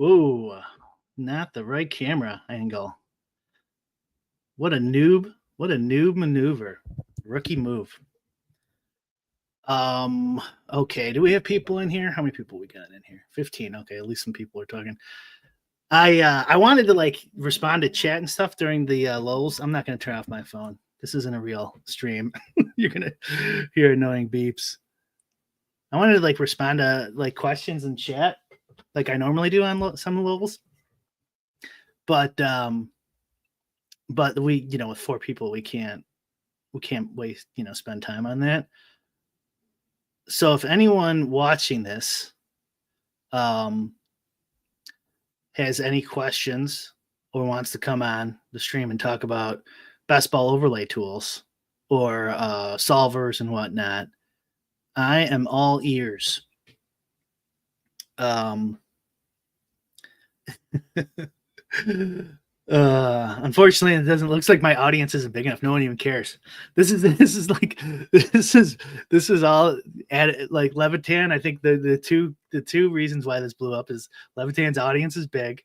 Ooh, not the right camera angle. What a noob. What a noob maneuver. Rookie move. Okay. Do we have people in here? How many people we got in here? 15. Okay, at least some people are talking. I wanted to like respond to chat and stuff during the lulls. I'm not gonna turn off my phone. This isn't a real stream. You're gonna hear annoying beeps. I wanted to like respond to like questions in chat, like I normally do on some levels. But we, with 4 people, we can't waste, spend time on that. So if anyone watching this has any questions or wants to come on the stream and talk about best ball overlay tools or solvers and whatnot, I am all ears. Unfortunately, it doesn't. Looks like my audience isn't big enough. No one even cares. This is all at like Levitan. I think the two reasons why this blew up is Levitan's audience is big,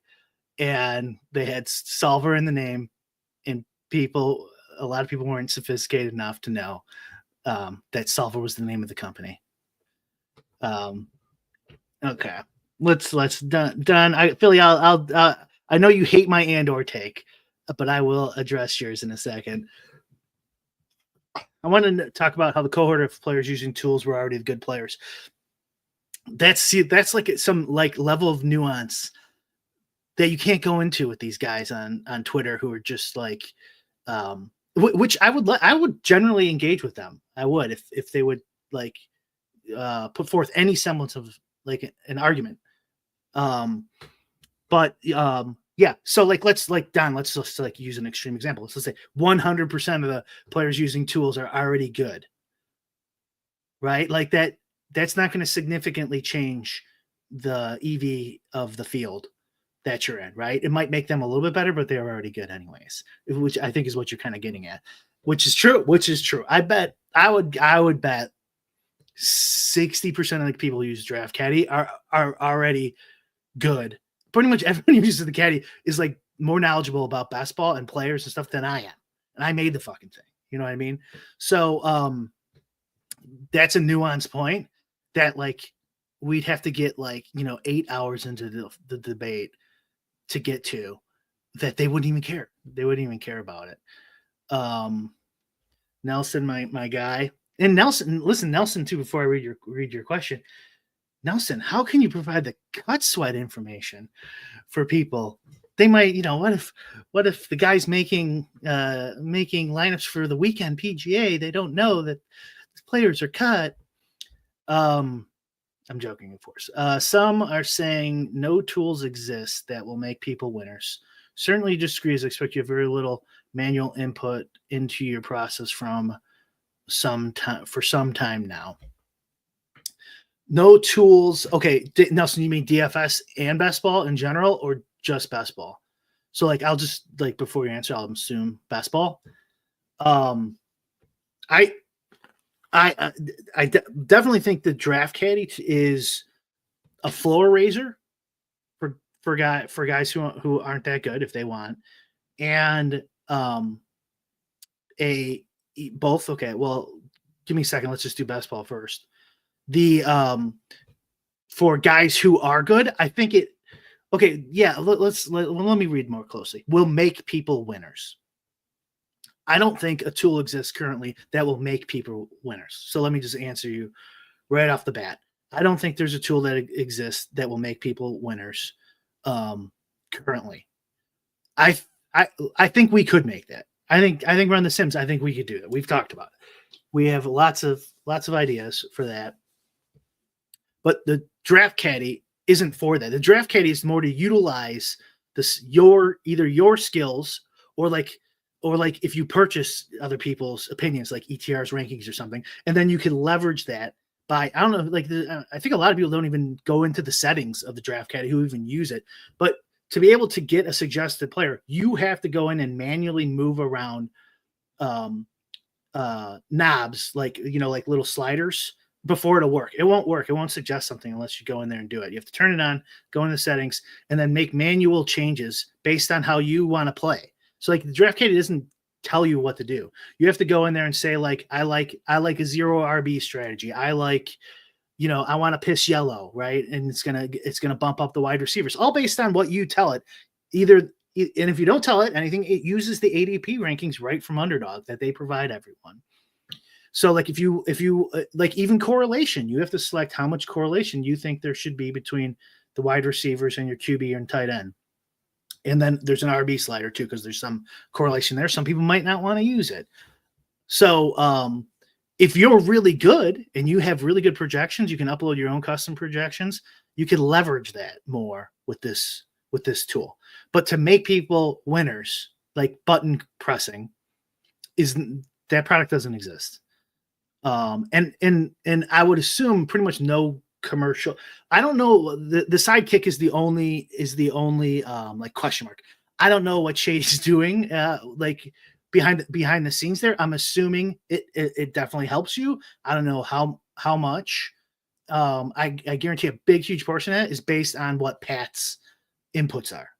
and they had solver in the name, and a lot of people weren't sophisticated enough to know that solver was the name of the company. Okay, let's done. Philly, I'll I know you hate my and/or take, but I will address yours in a second. I want to talk about how the cohort of players using tools were already the good players. That's like some like level of nuance that you can't go into with these guys on Twitter who are just like, which I would generally engage with them. I would if they would like put forth any semblance of like an argument. Yeah. So like, let's just like use an extreme example. Let's say 100% of the players using tools are already good, right? Like that's not going to significantly change the EV of the field that you're in, right? It might make them a little bit better, but they're already good anyways, which I think is what you're kind of getting at, which is true. I would bet 60% of the people who use Draft Caddy are already good. Pretty much everyone who uses the Caddy is like more knowledgeable about basketball and players and stuff than I am. And I made the fucking thing. You know what I mean? So that's a nuanced point that like we'd have to get like, 8 hours into the debate to get to that they wouldn't even care. They wouldn't even care about it. Nelson, my guy. And Nelson too, before I read your question. Nelson, how can you provide the cut sweat information for people? They might, what if the guy's making lineups for the weekend PGA? They don't know that the players are cut. I'm joking, of course. Some are saying no tools exist that will make people winners. Certainly disagree, as I expect you have very little manual input into your process for some time now. No tools. Okay, Nelson, you mean DFS and best ball in general, or just best ball? So, like, I'll just like before you answer, I'll assume best ball. I definitely think the Draft Caddy is a floor raiser for guys who aren't that good if they want, and both. Okay, well, give me a second. Let's just do best ball first. The for guys who are good, I think it. Okay, yeah. Let me read more closely. Will make people winners. I don't think a tool exists currently that will make people winners. So let me just answer you right off the bat. I don't think there's a tool that exists that will make people winners currently. I think we could make that. I think Run the Sims. I think we could do that. We've talked about it. We have lots of ideas for that. But the Draft Caddy isn't for that. The Draft Caddy is more to utilize either your skills or like if you purchase other people's opinions, like ETR's rankings or something, and then you can leverage that by, I don't know, like I think a lot of people don't even go into the settings of the Draft Caddy who even use it. But to be able to get a suggested player, you have to go in and manually move around knobs, like, like little sliders before it'll work. It won't work. It won't suggest something unless you go in there and do it. You have to turn it on, go in the settings, and then make manual changes based on how you want to play. So like the draft Caddy doesn't tell you what to do. You have to go in there and say like, I like a 0 RB strategy. I like, I want to piss yellow, right? And it's gonna bump up the wide receivers, all based on what you tell it. And if you don't tell it anything, it uses the ADP rankings right from Underdog that they provide everyone. So like if you like even correlation, you have to select how much correlation you think there should be between the wide receivers and your QB and tight end. And then there's an RB slider too, because there's some correlation there. Some people might not want to use it. So if you're really good and you have really good projections, you can upload your own custom projections. You can leverage that more with this tool. But to make people winners, like button pressing, that product doesn't exist. And I would assume pretty much no commercial. I don't know. The Sidekick is the only like question mark. I don't know what Shady's doing. Like behind the scenes there. I'm assuming it definitely helps you. I don't know how much. I guarantee a big, huge portion of it is based on what Pat's inputs are,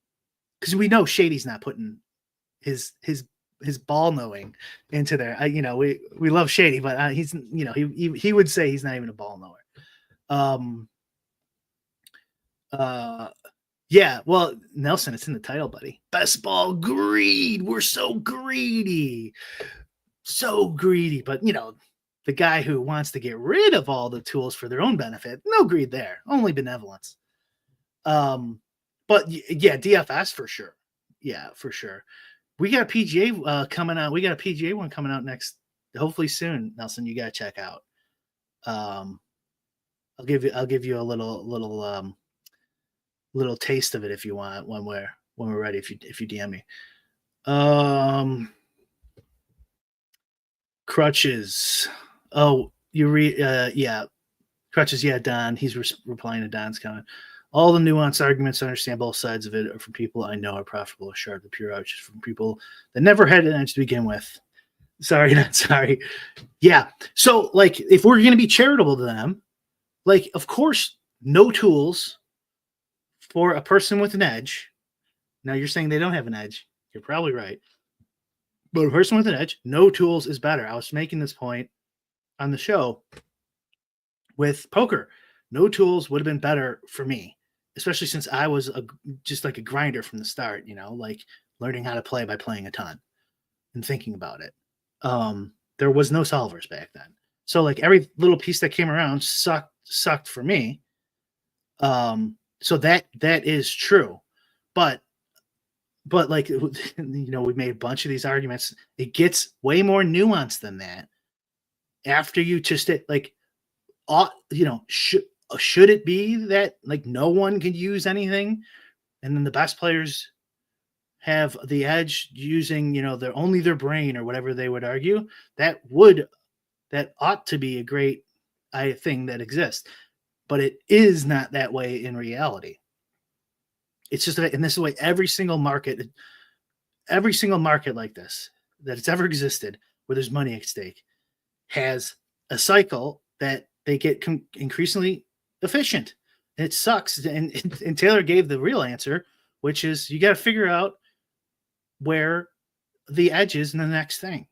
because we know Shady's not putting his ball knowing into there. We love Shady, but he's he would say he's not even a ball knower. Yeah, well, Nelson, it's in the title, buddy. Best ball greed. We're so greedy. But the guy who wants to get rid of all the tools for their own benefit, no greed there, only benevolence. But yeah, DFS for sure. Yeah, for sure. We got a PGA coming out. We got a PGA one coming out next, hopefully soon. Nelson, you gotta check out. I'll give you a little taste of it if you want when we're ready. If you DM me. Crutches. Oh, you read? Yeah, Crutches. Yeah, Don. He's replying to Don's comment. All the nuanced arguments, I understand both sides of it, are from people I know are profitable, sharp, the pure ouch, from people that never had an edge to begin with. Sorry, not sorry. Yeah. So, like, if we're going to be charitable to them, like, of course, no tools for a person with an edge. Now, you're saying they don't have an edge. You're probably right. But a person with an edge, no tools is better. I was making this point on the show with poker. No tools would have been better for me, especially since I was just like a grinder from the start, like learning how to play by playing a ton and thinking about it. There was no solvers back then. So like every little piece that came around sucked for me. So that is true. But like, we made a bunch of these arguments. It gets way more nuanced than that. After you just like, should it be that like no one can use anything, and then the best players have the edge using their brain or whatever they would argue? That ought to be a great thing that exists, but it is not that way in reality. It's just and this is the way every single market like this that it's ever existed, where there's money at stake, has a cycle that they get increasingly efficient. It sucks. And Taylor gave the real answer, which is you got to figure out where the edge is in the next thing.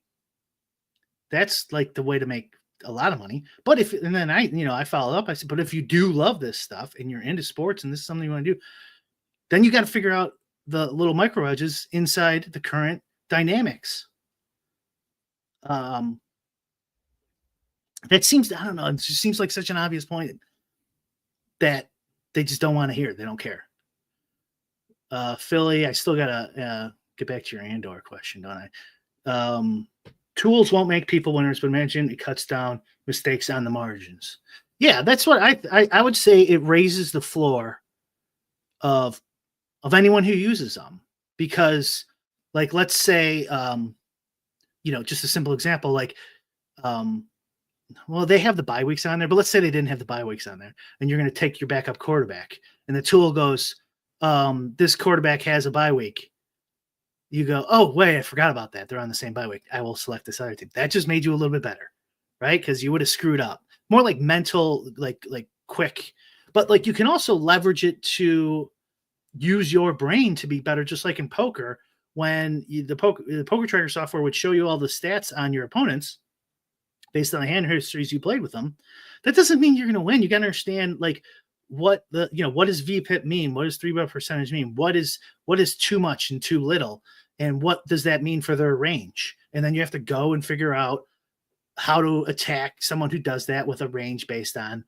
That's like the way to make a lot of money. But I followed up. I said, but if you do love this stuff and you're into sports and this is something you want to do, then you got to figure out the little micro edges inside the current dynamics. That seems, I don't know, it just seems like such an obvious point that they just don't want to hear. They don't care. Philly, I still got to get back to your Andor question, don't I? Tools won't make people winners, but imagine it cuts down mistakes on the margins. Yeah, that's what I would say. It raises the floor of anyone who uses them, because like, let's say, just a simple example, like, well, they have the bye weeks on there, but let's say they didn't have the bye weeks on there, and you're going to take your backup quarterback, and the tool goes, this quarterback has a bye week. You go, oh, wait, I forgot about that. They're on the same bye week. I will select this other team. That just made you a little bit better, right? Because you would have screwed up. more like mental, like quick, but like you can also leverage it to use your brain to be better, just like in poker. When the poker tracker software would show you all the stats on your opponents based on the hand histories you played with them, that doesn't mean you're going to win. You got to understand like what what does VPIP mean? What does 3-bet percentage mean? What is too much and too little? And what does that mean for their range? And then you have to go and figure out how to attack someone who does that with a range based on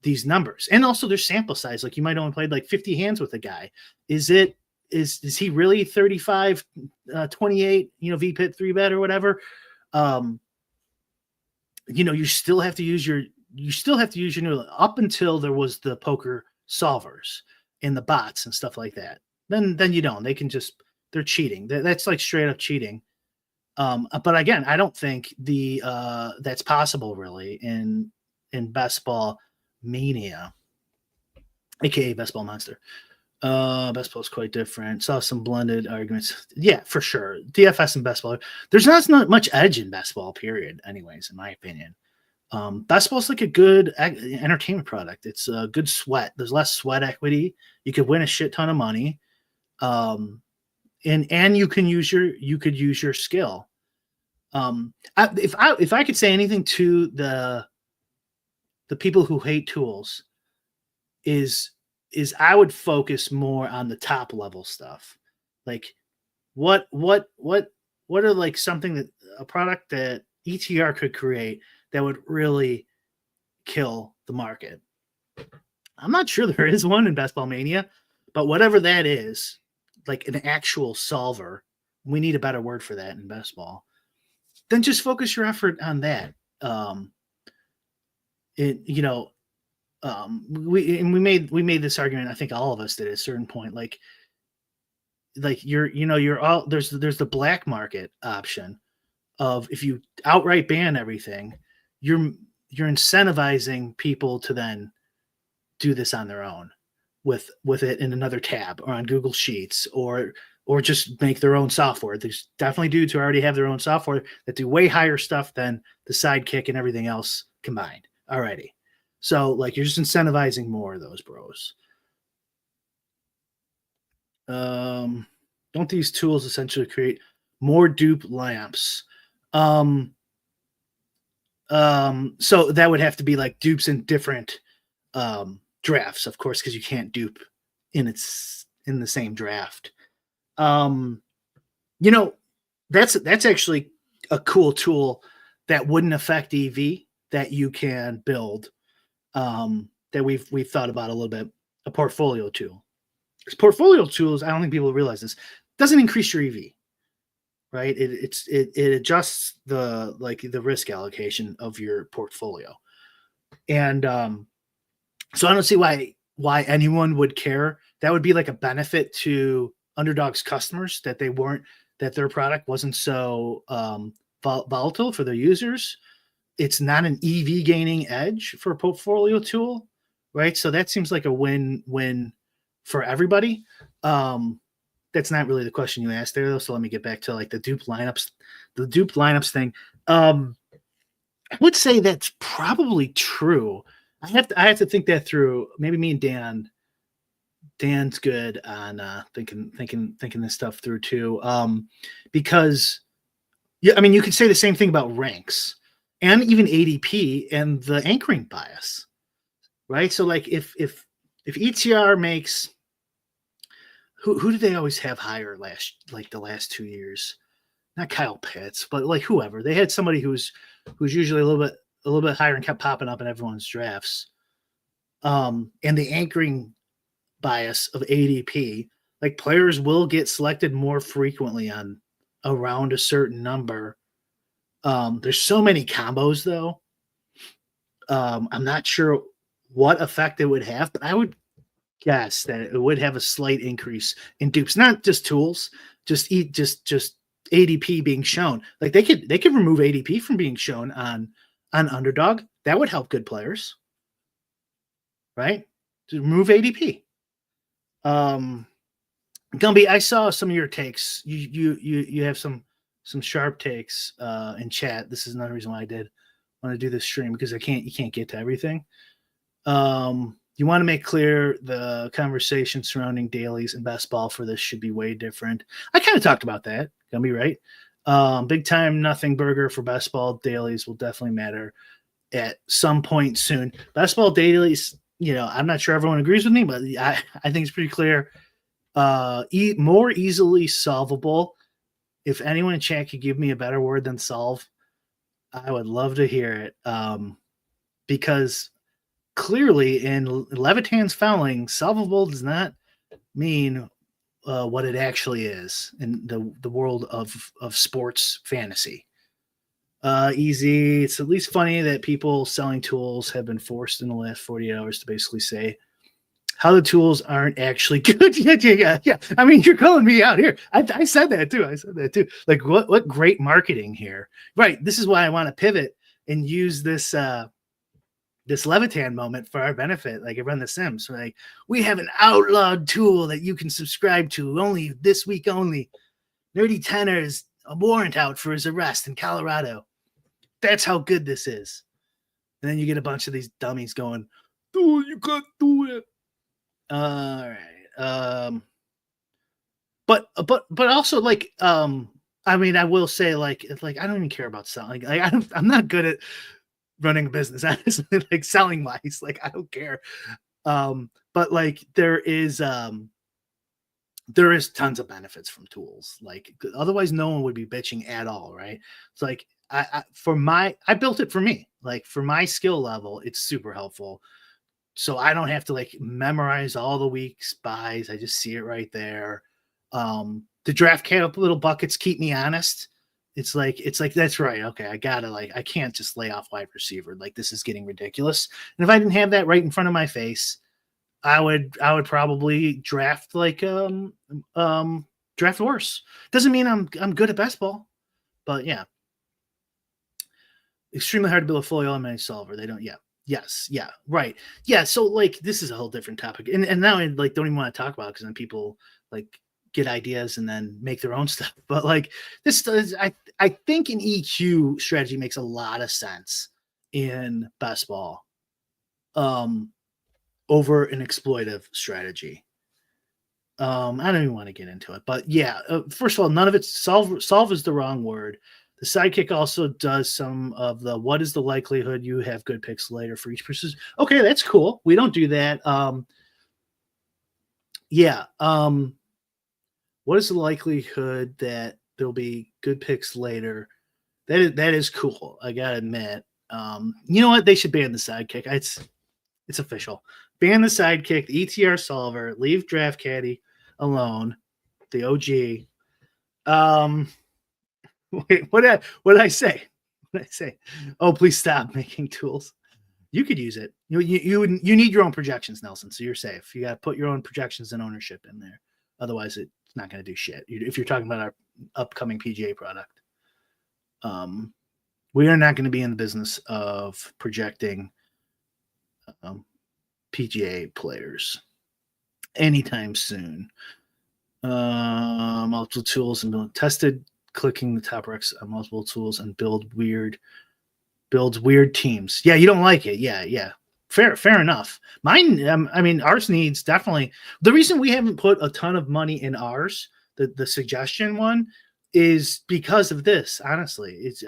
these numbers. And also their sample size. Like you might only played like 50 hands with a guy. Is he really 35, 28, VPIP 3-bet or whatever? You still have to use your up until there was the poker solvers and the bots and stuff like that. Then you don't. They're cheating. That's like straight up cheating. But again, I don't think that's possible really in Best Ball Mania, aka Best Ball Monster. Best Ball is quite different. Saw some blended arguments. Yeah, for sure. DFS and Best Ball. There's not much edge in Best Ball, period. Anyways, in my opinion, Best Ball is like a good entertainment product. It's a good sweat. There's less sweat equity. You could win a shit ton of money. And you could use your skill. If I could say anything to the people who hate tools, is I would focus more on the top level stuff. Like what are like something that a product that ETR could create that would really kill the market? I'm not sure there is one in Best Ball Mania, but whatever that is, like an actual solver, we need a better word for that in Best Ball. Then just focus your effort on that. We made this argument. I think all of us did at a certain point. Like you're all there's the black market option of if you outright ban everything, you're incentivizing people to then do this on their own with it in another tab or on Google Sheets or just make their own software. There's definitely dudes who already have their own software that do way higher stuff than the Sidekick and everything else combined already. So like you're just incentivizing more of those bros. Don't these tools essentially create more dupe lamps? So that would have to be like dupes in different drafts, of course, because you can't dupe in the same draft. That's actually a cool tool that wouldn't affect EV that you can build. That we've thought about a little bit, a portfolio tool. Because portfolio tools, I don't think people realize this, doesn't increase your EV, right? It adjusts the risk allocation of your portfolio, and so I don't see why anyone would care. That would be like a benefit to Underdog's customers that their product wasn't so volatile for their users. It's not an EV gaining edge for a portfolio tool, right? So that seems like a win-win for everybody. That's not really the question you asked there, though. So let me get back to like the dupe lineups thing. I would say that's probably true. I have to think that through. Maybe me and Dan's good on thinking this stuff through too. Because you could say the same thing about ranks and even ADP and the anchoring bias, right? So like if ETR makes who did they always have higher the last 2 years? Not Kyle Pitts, but like whoever. They had somebody who's usually a little bit higher and kept popping up in everyone's drafts. And the anchoring bias of ADP, like players will get selected more frequently on around a certain number. There's so many combos though. I'm not sure what effect it would have, but I would guess that it would have a slight increase in dupes, not just tools, just ADP being shown. Like they could remove ADP from being shown on Underdog. That would help good players, right? To remove ADP. Gumby, I saw some of your takes. You have some sharp takes in chat. This is another reason why I did want to do this stream because you can't get to everything. You want to make clear the conversation surrounding dailies and best ball for this should be way different. I kind of talked about that. Gonna be right. Big time nothing burger for best ball dailies will definitely matter at some point soon. Best ball dailies, I'm not sure everyone agrees with me, but I think it's pretty clear. More easily solvable. If anyone in chat could give me a better word than solve, I would love to hear it. Because clearly in Levitan's fouling, solvable does not mean what it actually is in the world of sports fantasy. Easy. It's at least funny that people selling tools have been forced in the last 48 hours to basically say how the tools aren't actually good. Yeah. I mean, you're calling me out here. I said that too. Like, what great marketing here. Right. This is why I want to pivot and use this this Levitan moment for our benefit. Like I run the Sims. We're like, we have an outlawed tool that you can subscribe to only this week only. Nerdy Tenors, a warrant out for his arrest in Colorado. That's how good this is. And then you get a bunch of these dummies going, dude, you can't do it. All right. But also like, I mean, I will say like I don't even care about selling. Like I'm not good at running a business, honestly, like selling mice. Like I don't care. But like there is tons of benefits from tools. Like otherwise no one would be bitching at all, right? It's like I built it for me. Like for my skill level, it's super helpful. So I don't have to like memorize all the week's buys. I just see it right there. The draft cap little buckets keep me honest. It's like that's right. Okay, I can't just lay off wide receiver. Like this is getting ridiculous. And if I didn't have that right in front of my face, I would probably draft like draft worse. Doesn't mean I'm good at best ball, but yeah. Extremely hard to build a fully automated solver. They don't. Yeah. Yes. Yeah. Right. Yeah. So like this is a whole different topic, and now I like don't even want to talk about it because then people like get ideas and then make their own stuff. But like this does, I think an EQ strategy makes a lot of sense in best ball, over an exploitive strategy. I don't even want to get into it, but yeah. First of all, none of it's solve is the wrong word. The sidekick also does some of the what is the likelihood you have good picks later for each person. Okay, that's cool. We don't do that. Yeah. What is the likelihood that there'll be good picks later? That is cool. I gotta admit. You know what? They should ban the sidekick. It's official. Ban the sidekick, the ETR solver, leave draft caddy alone, the OG. Wait, what did I say? What did I say? Oh, please stop making tools. You could use it. You need your own projections, Nelson, so you're safe. You got to put your own projections and ownership in there. Otherwise, it's not going to do shit. If you're talking about our upcoming PGA product, we are not going to be in the business of projecting PGA players anytime soon. Multiple tools and build tested. Clicking the top recs on multiple tools and builds weird teams. Yeah, you don't like it. Yeah. Fair enough. Mine, I mean, ours needs definitely. The reason we haven't put a ton of money in ours, the suggestion one, is because of this. Honestly, it's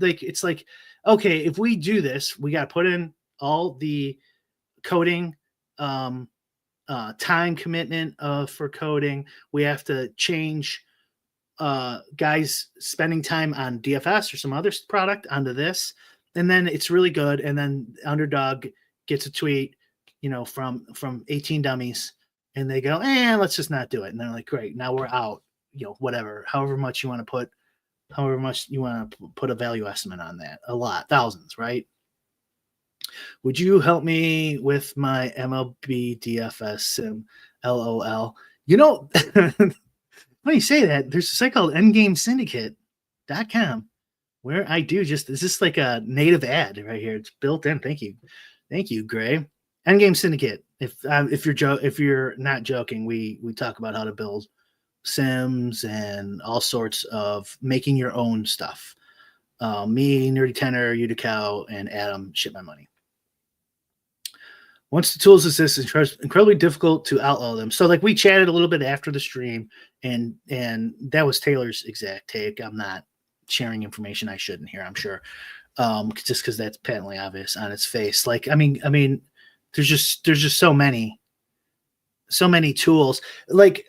it's like okay, if we do this, we got to put in all the coding, time commitment for coding. We have to change guys spending time on DFS or some other product onto this, and then it's really good. And then Underdog gets a tweet, from 18 dummies, and they go, let's just not do it. And they're like, great, now we're out. Whatever, however much you want to put a value estimate on that. A lot, thousands, right? Would you help me with my MLB DFS sim? LOL. When you say that, there's a site called endgamesyndicate.com where I do is this like a native ad right here? It's built in. Thank you, Gray. Endgame Syndicate. If you're not joking, we talk about how to build sims and all sorts of making your own stuff. Me, Nerdy Tenor, Udicow, and Adam ship my money. Once the tools exist, it's incredibly difficult to outlaw them. So, like, we chatted a little bit after the stream, and that was Taylor's exact take. I'm not sharing information I shouldn't here, I'm sure, just because that's patently obvious on its face. Like, I mean, there's just so many tools. Like,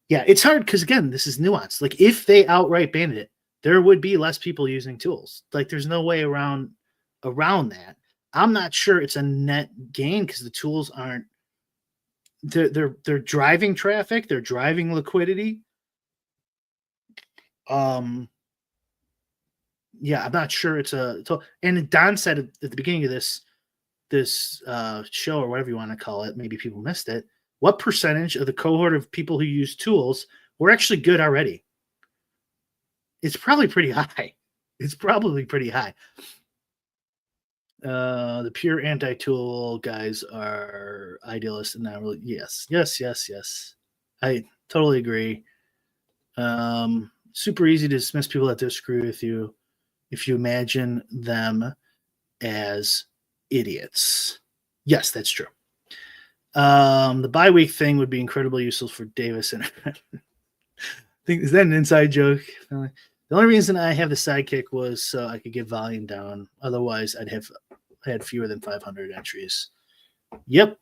yeah, it's hard because, again, this is nuanced. Like, if they outright banned it, there would be less people using tools. Like, there's no way around that. I'm not sure it's a net gain because the tools aren't. They're driving traffic. They're driving liquidity. Yeah, I'm not sure it's a. And Don said at the beginning of this show, or whatever you want to call it, maybe people missed it. What percentage of the cohort of people who use tools were actually good already? It's probably pretty high. The pure anti-tool guys are idealists and not really. Yes. I totally agree. Super easy to dismiss people that disagree with you if you imagine them as idiots. Yes, that's true. The bye week thing would be incredibly useful for Davis. And I think, is that an inside joke? The only reason I have the sidekick was so I could get volume down. Otherwise, I had fewer than 500 entries. Yep.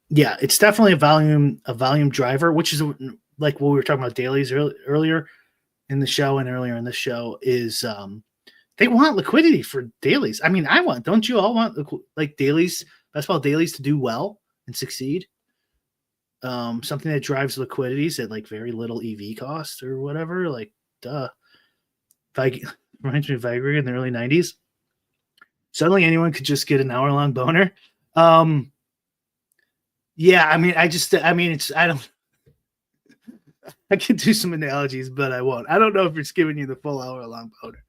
Yeah, it's definitely a volume driver, which is like what we were talking about dailies earlier in the show and earlier in the show is they want liquidity for dailies. I mean, don't you all want like dailies, baseball dailies to do well and succeed? Something that drives liquidities at like very little EV cost or whatever. Like, duh. Reminds me of Viagra in the early 90s. Suddenly anyone could just get an hour-long boner. Yeah, I could do some analogies, but I won't. I don't know if it's giving you the full hour-long boner.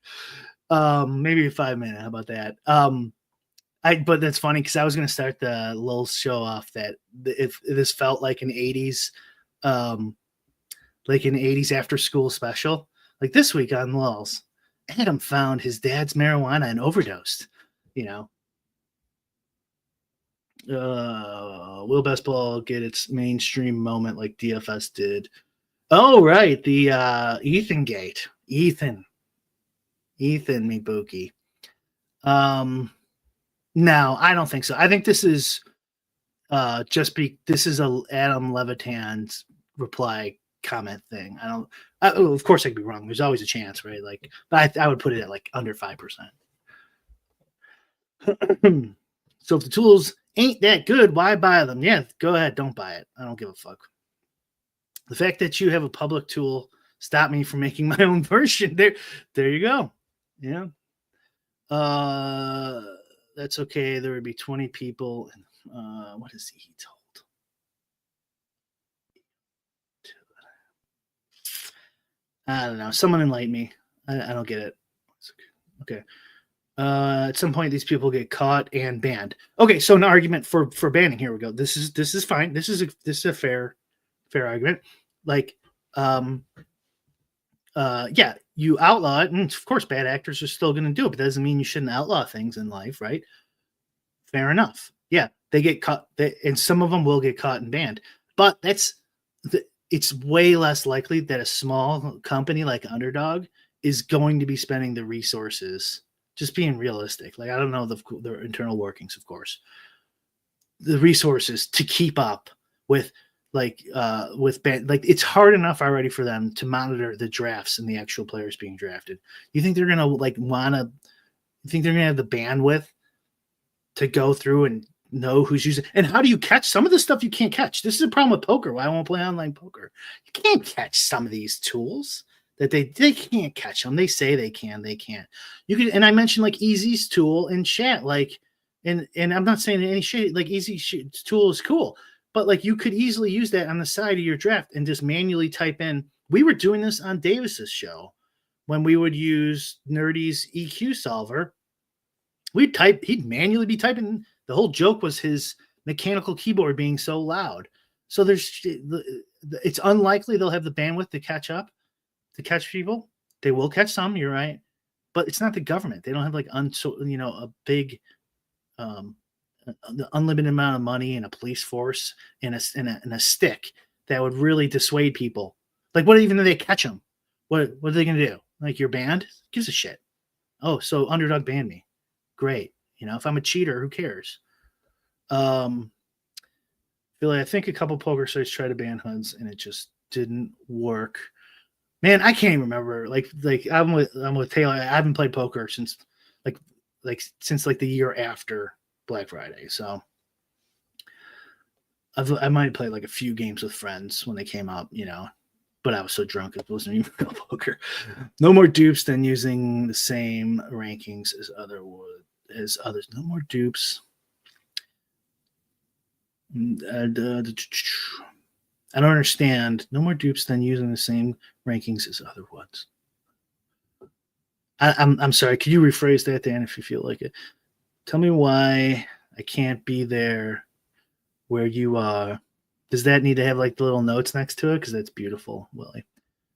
Maybe a 5-minute. How about that? But that's funny because I was going to start the little show off that if this felt like an 80s, after school special, like this week on Lulz, Adam found his dad's marijuana and overdosed. Will bestball get its mainstream moment like DFS did? Oh, right. The Ethan gate. Ethan, me bookie. No, I don't think so. I think this is this is a Adam Levitan's reply comment thing. Of course I could be wrong. There's always a chance, right? Like, but I would put it at like under 5%. So if the tools ain't that good, why buy them? Yeah, go ahead. Don't buy it. I don't give a fuck. The fact that you have a public tool stopped me from making my own version. There you go. Yeah. That's okay. There would be 20 people. What is he told? I don't know. Someone enlighten me. I don't get it. Okay. At some point, these people get caught and banned. Okay, so an argument for banning. Here we go. This is fine. This is a fair argument. Like, yeah, you outlaw it, and of course, bad actors are still going to do it. But that doesn't mean you shouldn't outlaw things in life, right? Fair enough. Yeah, they get caught, and some of them will get caught and banned. But it's way less likely that a small company like Underdog is going to be spending the resources. Just being realistic. Like, I don't know the internal workings, of course. The resources to keep up with it's hard enough already for them to monitor the drafts and the actual players being drafted. You think they're gonna you think they're gonna have the bandwidth to go through and know who's using? And how do you catch some of the stuff you can't catch? This is a problem with poker. Why I won't play online poker. You can't catch some of these tools. That they can't catch them. They say they can, they can't. You can, and I mentioned like Easy's tool in chat, like, and I'm not saying any shit, like Easy's tool is cool, but like you could easily use that on the side of your draft and just manually type in. We were doing this on Davis's show when we would use Nerdy's EQ solver. He'd manually be typing. The whole joke was his mechanical keyboard being so loud. So it's unlikely they'll have the bandwidth to catch up. To catch people. They will catch some, you're right. but it's not the government. They don't have like a big the unlimited amount of money and a police force and a stick that would really dissuade people. Like, what even if they catch them? What are they gonna do? Like, you're banned? Gives a shit. Oh, so Underdog banned me. Great. If I'm a cheater, who cares? I think a couple poker sites tried to ban HUDs and it just didn't work. Man, I can't even remember. Like I'm with Taylor. I haven't played poker since since the year after Black Friday. So I might play like a few games with friends when they came out, but I was so drunk it wasn't even real poker. No more dupes than using the same rankings as others. No more dupes. I don't understand. No more dupes than using the same rankings as other ones. I'm sorry. Could you rephrase that, Dan, if you feel like it? Tell me why I can't be there where you are. Does that need to have like the little notes next to it? Because that's beautiful, Willie.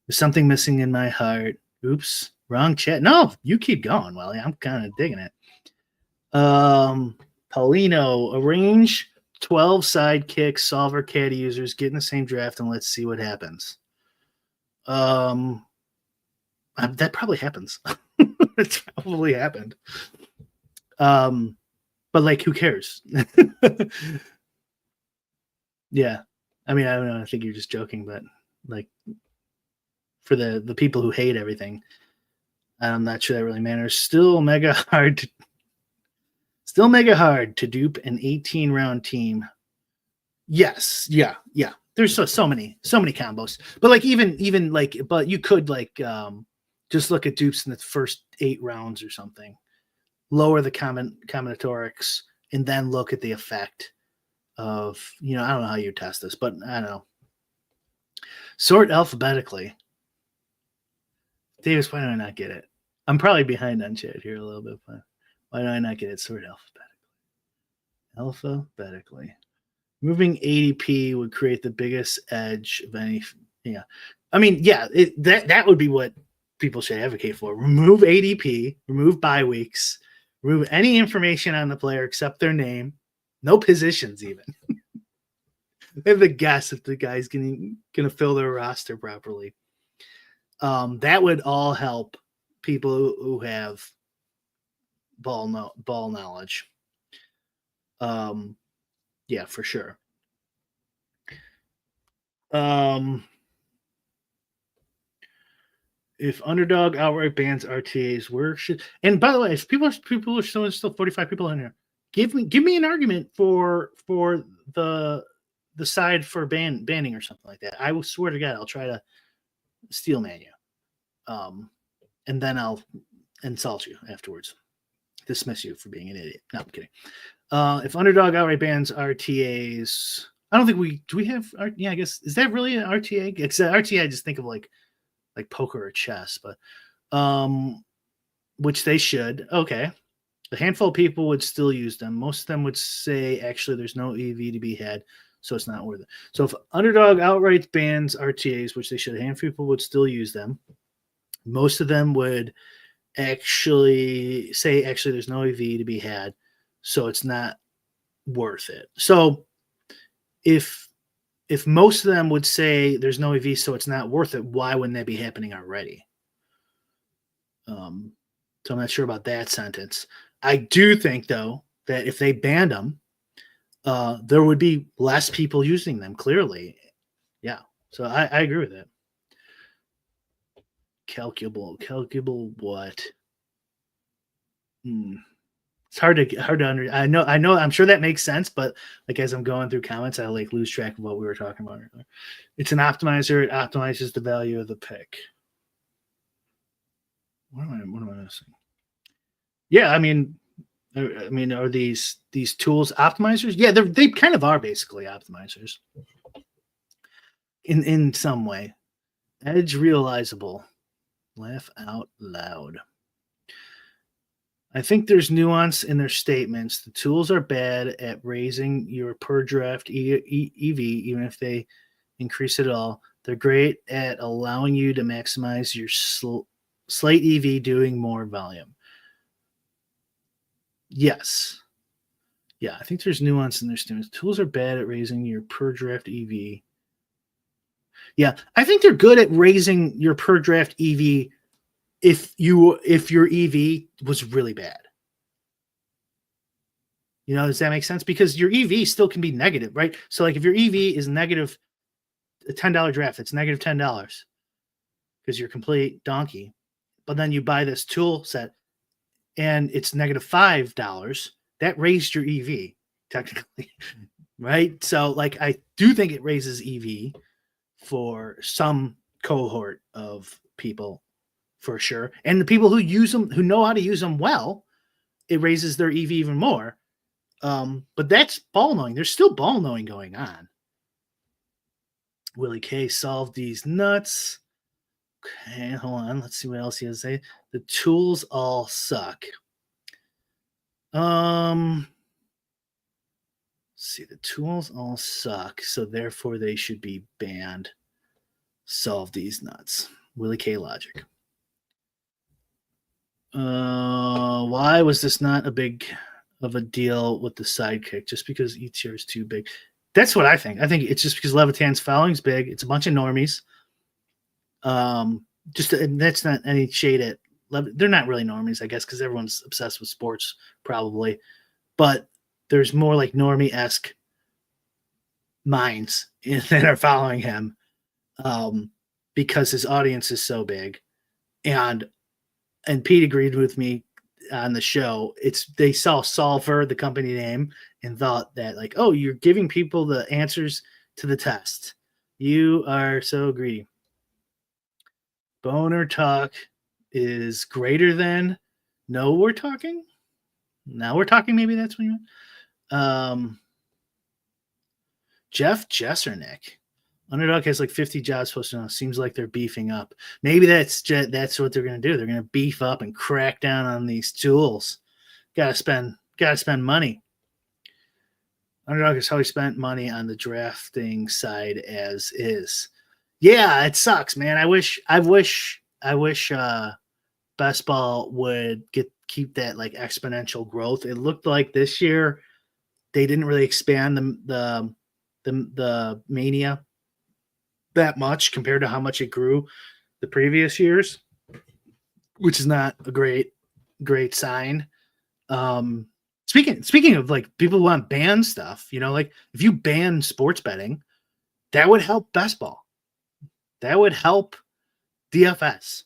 There's something missing in my heart. Oops, wrong chat. No, you keep going, Willie. I'm kind of digging it. Paulino, arrange 12 sidekick solver caddy users, get in the same draft, and let's see what happens. That probably happens. It's probably happened. But like, who cares? Yeah. I mean, I don't know. I think you're just joking, but like for the people who hate everything, I'm not sure that really matters. Still mega hard to dupe an 18-round team. Yes. Yeah. There's so many combos. But like even like, but you could like just look at dupes in the first 8 rounds or something. Lower the combinatorics and then look at the effect of, I don't know how you test this, but I don't know. Sort alphabetically. Davis, why do I not get it? I'm probably behind on chat here a little bit, but why do I not get it? Sort alphabetically. Moving ADP would create the biggest edge of any. Yeah. I mean, yeah, that would be what people should advocate for. Remove ADP, remove bye weeks, remove any information on the player except their name, no positions even. They have the guess if the guy's gonna fill their roster properly. That would all help people who have ball knowledge. Yeah, for sure. If Underdog outright bans RTAs, where should? And by the way, if people are still 45 people in here, give me an argument for the side for banning or something like that. I will swear to God, I'll try to steel man you, and then I'll insult you afterwards, dismiss you for being an idiot. No, I'm kidding. If Underdog outright bans RTAs, I don't think do we have? Yeah, I guess, is that really an RTA? Because RTA, I just think of like poker or chess, but which they should. Okay, a handful of people would still use them. Most of them would say, actually, there's no EV to be had, so it's not worth it. So if Underdog outright bans RTAs, which they should, a handful of people would still use them. Most of them would actually say, actually, there's no EV to be had, so it's not worth it. So if most of them would say there's no EV, so it's not worth it, why wouldn't that be happening already? So I'm not sure about that sentence. I do think, though, that if they banned them, there would be less people using them, clearly. Yeah, so I agree with that. Calculable what? It's hard to under. I know. I'm sure that makes sense, but like as I'm going through comments, I like lose track of what we were talking about earlier. It's an optimizer. It optimizes the value of the pick. What am I missing? Yeah, I mean, are these tools optimizers? Yeah, they kind of are basically optimizers in some way. Edge realizable. Laugh out loud. I think there's nuance in their statements. The tools are bad at raising your per draft EV, even if they increase it all. They're great at allowing you to maximize your Slate EV doing more volume. Yes. Yeah, I think there's nuance in their students. Tools are bad at raising your per draft EV. Yeah, I think they're good at raising your per draft EV if your EV was really bad. You know, does that make sense? Because your EV still can be negative, right? So like if your EV is negative a $10 draft, it's negative $10 because you're a complete donkey. But then you buy this tool set and it's negative $5, that raised your EV technically, right? So like I do think it raises EV for some cohort of people for sure. And the people who use them, who know how to use them well, it raises their EV even more. But that's ball knowing. There's still ball knowing going on. Willie K solved these nuts. Okay, hold on. Let's see what else he has to say. The tools all suck. Let's see, the tools all suck, so therefore they should be banned. Solve these nuts. Willie K logic. Why was this not a big of a deal with the sidekick? Just because ETR is too big. That's what I think. I think it's just because Levitan's following is big. It's a bunch of normies. And that's not any shade at they're not really normies, I guess, because everyone's obsessed with sports, probably. But there's more like normie-esque minds that are following him because his audience is so big. And Pete agreed with me on the show. They saw Solver, the company name, and thought that like, oh, you're giving people the answers to the test. You are so greedy. Boner talk is greater than no we're talking. Now we're talking. Maybe that's what you meant. Jeff Jessernick. Underdog has like 50 jobs posted on. Seems like they're beefing up. Maybe that's what they're going to do. They're going to beef up and crack down on these tools. Got to spend money. Underdog has always spent money on the drafting side as is. Yeah, it sucks, man. I wish Best Ball would keep that like exponential growth. It looked like this year they didn't really expand the mania that much compared to how much it grew the previous years, which is not a great sign. Speaking of like people who want ban stuff, you know, like if you ban sports betting, that would help Best Ball. That would help DFS.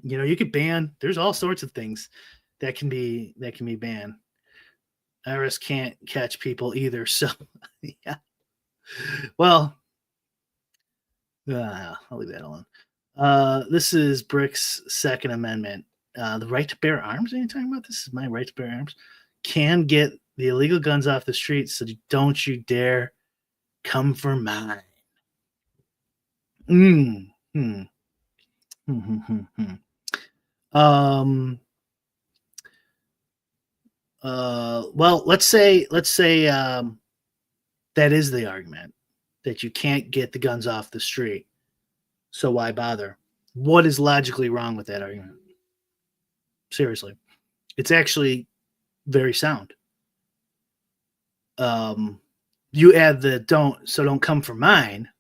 You know, you could ban. There's all sorts of things that can be banned. IRS can't catch people either. So, yeah. Well, I'll leave that alone. This is Brick's Second Amendment. The right to bear arms. Are you talking about? This is my right to bear arms. Can get the illegal guns off the streets. So don't you dare come for mine. Well, let's say that is the argument, that you can't get the guns off the street. So why bother? What is logically wrong with that argument? Seriously. It's actually very sound. You add the don't come for mine,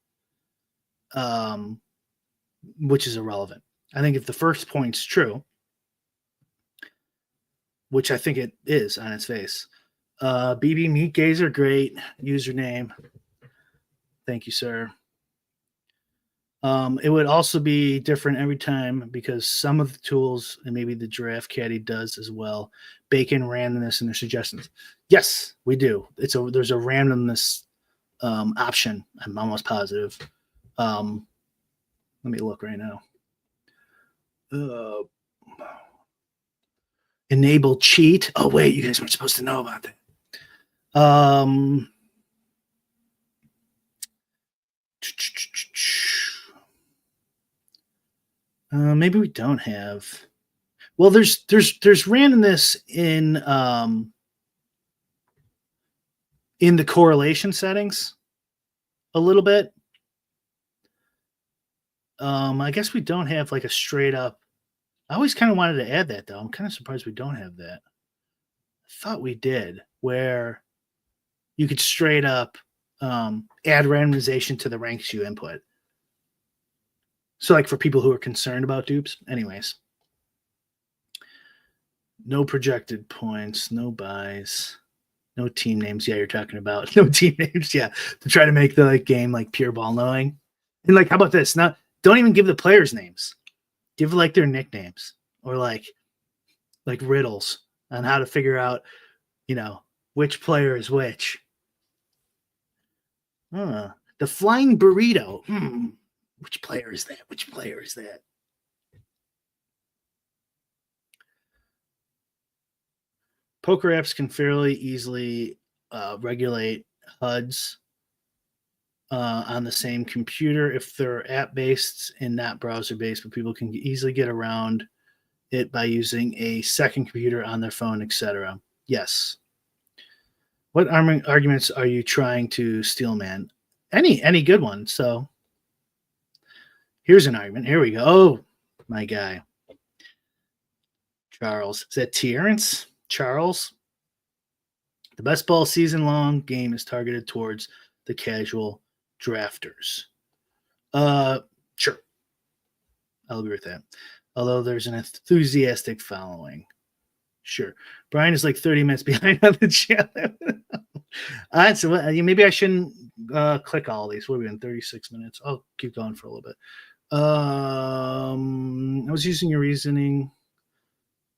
which is irrelevant. I think if the first point's true, which I think it is on its face. BB Meat Gazer, great username. Thank you, sir. It would also be different every time because some of the tools, and maybe the Giraffe Caddy does as well, bake in randomness in their suggestions. Yes, we do. There's a randomness option. I'm almost positive. Let me look right now. Enable cheat. Oh wait, you guys weren't supposed to know about that. Maybe we don't have. Well, there's randomness in the correlation settings a little bit. I guess we don't have like a straight up. I always kind of wanted to add that though. I'm kind of surprised we don't have that. I thought we did, where you could straight up add randomization to the ranks you input. So, like for people who are concerned about dupes, anyways. No projected points, no buys, no team names. Yeah, you're talking about no team names. Yeah, to try to make the like game like pure ball knowing. And like, how about this? Not don't even give the players names. Give like their nicknames or like riddles on how to figure out, which player is which. The flying burrito. Which player is that? Which player is that? Poker apps can fairly easily regulate HUDs on the same computer if they're app-based and not browser-based, but people can easily get around it by using a second computer on their phone, etc. Yes. What arguments are you trying to steal, man? Any good one. So here's an argument. Here we go. Oh, my guy. Charles. Is that Terrence? Charles? The best ball season-long game is targeted towards the casual drafters. Sure. I'll agree with that. Although there's an enthusiastic following. Sure. Brian is like 30 minutes behind on the channel. So maybe I shouldn't click all these. What are we in 36 minutes? I'll keep going for a little bit. I was using your reasoning.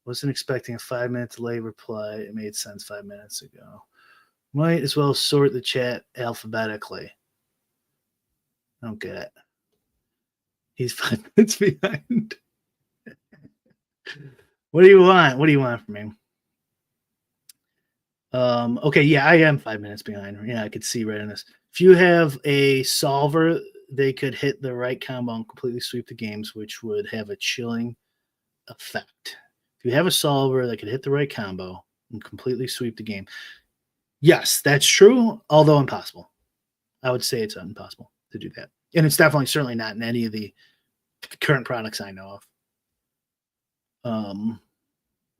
Wasn't expecting a 5-minute delay reply. It made sense 5 minutes ago. Might as well sort the chat alphabetically. I don't get it. He's 5 minutes behind. What do you want? What do you want from me? Okay, yeah, I am 5 minutes behind. Yeah, I could see right in this. If you have a solver, they could hit the right combo and completely sweep the games, which would have a chilling effect. If you have a solver that could hit the right combo and completely sweep the game, yes, that's true, although impossible. I would say it's impossible to do that. And it's definitely certainly not in any of the current products I know of.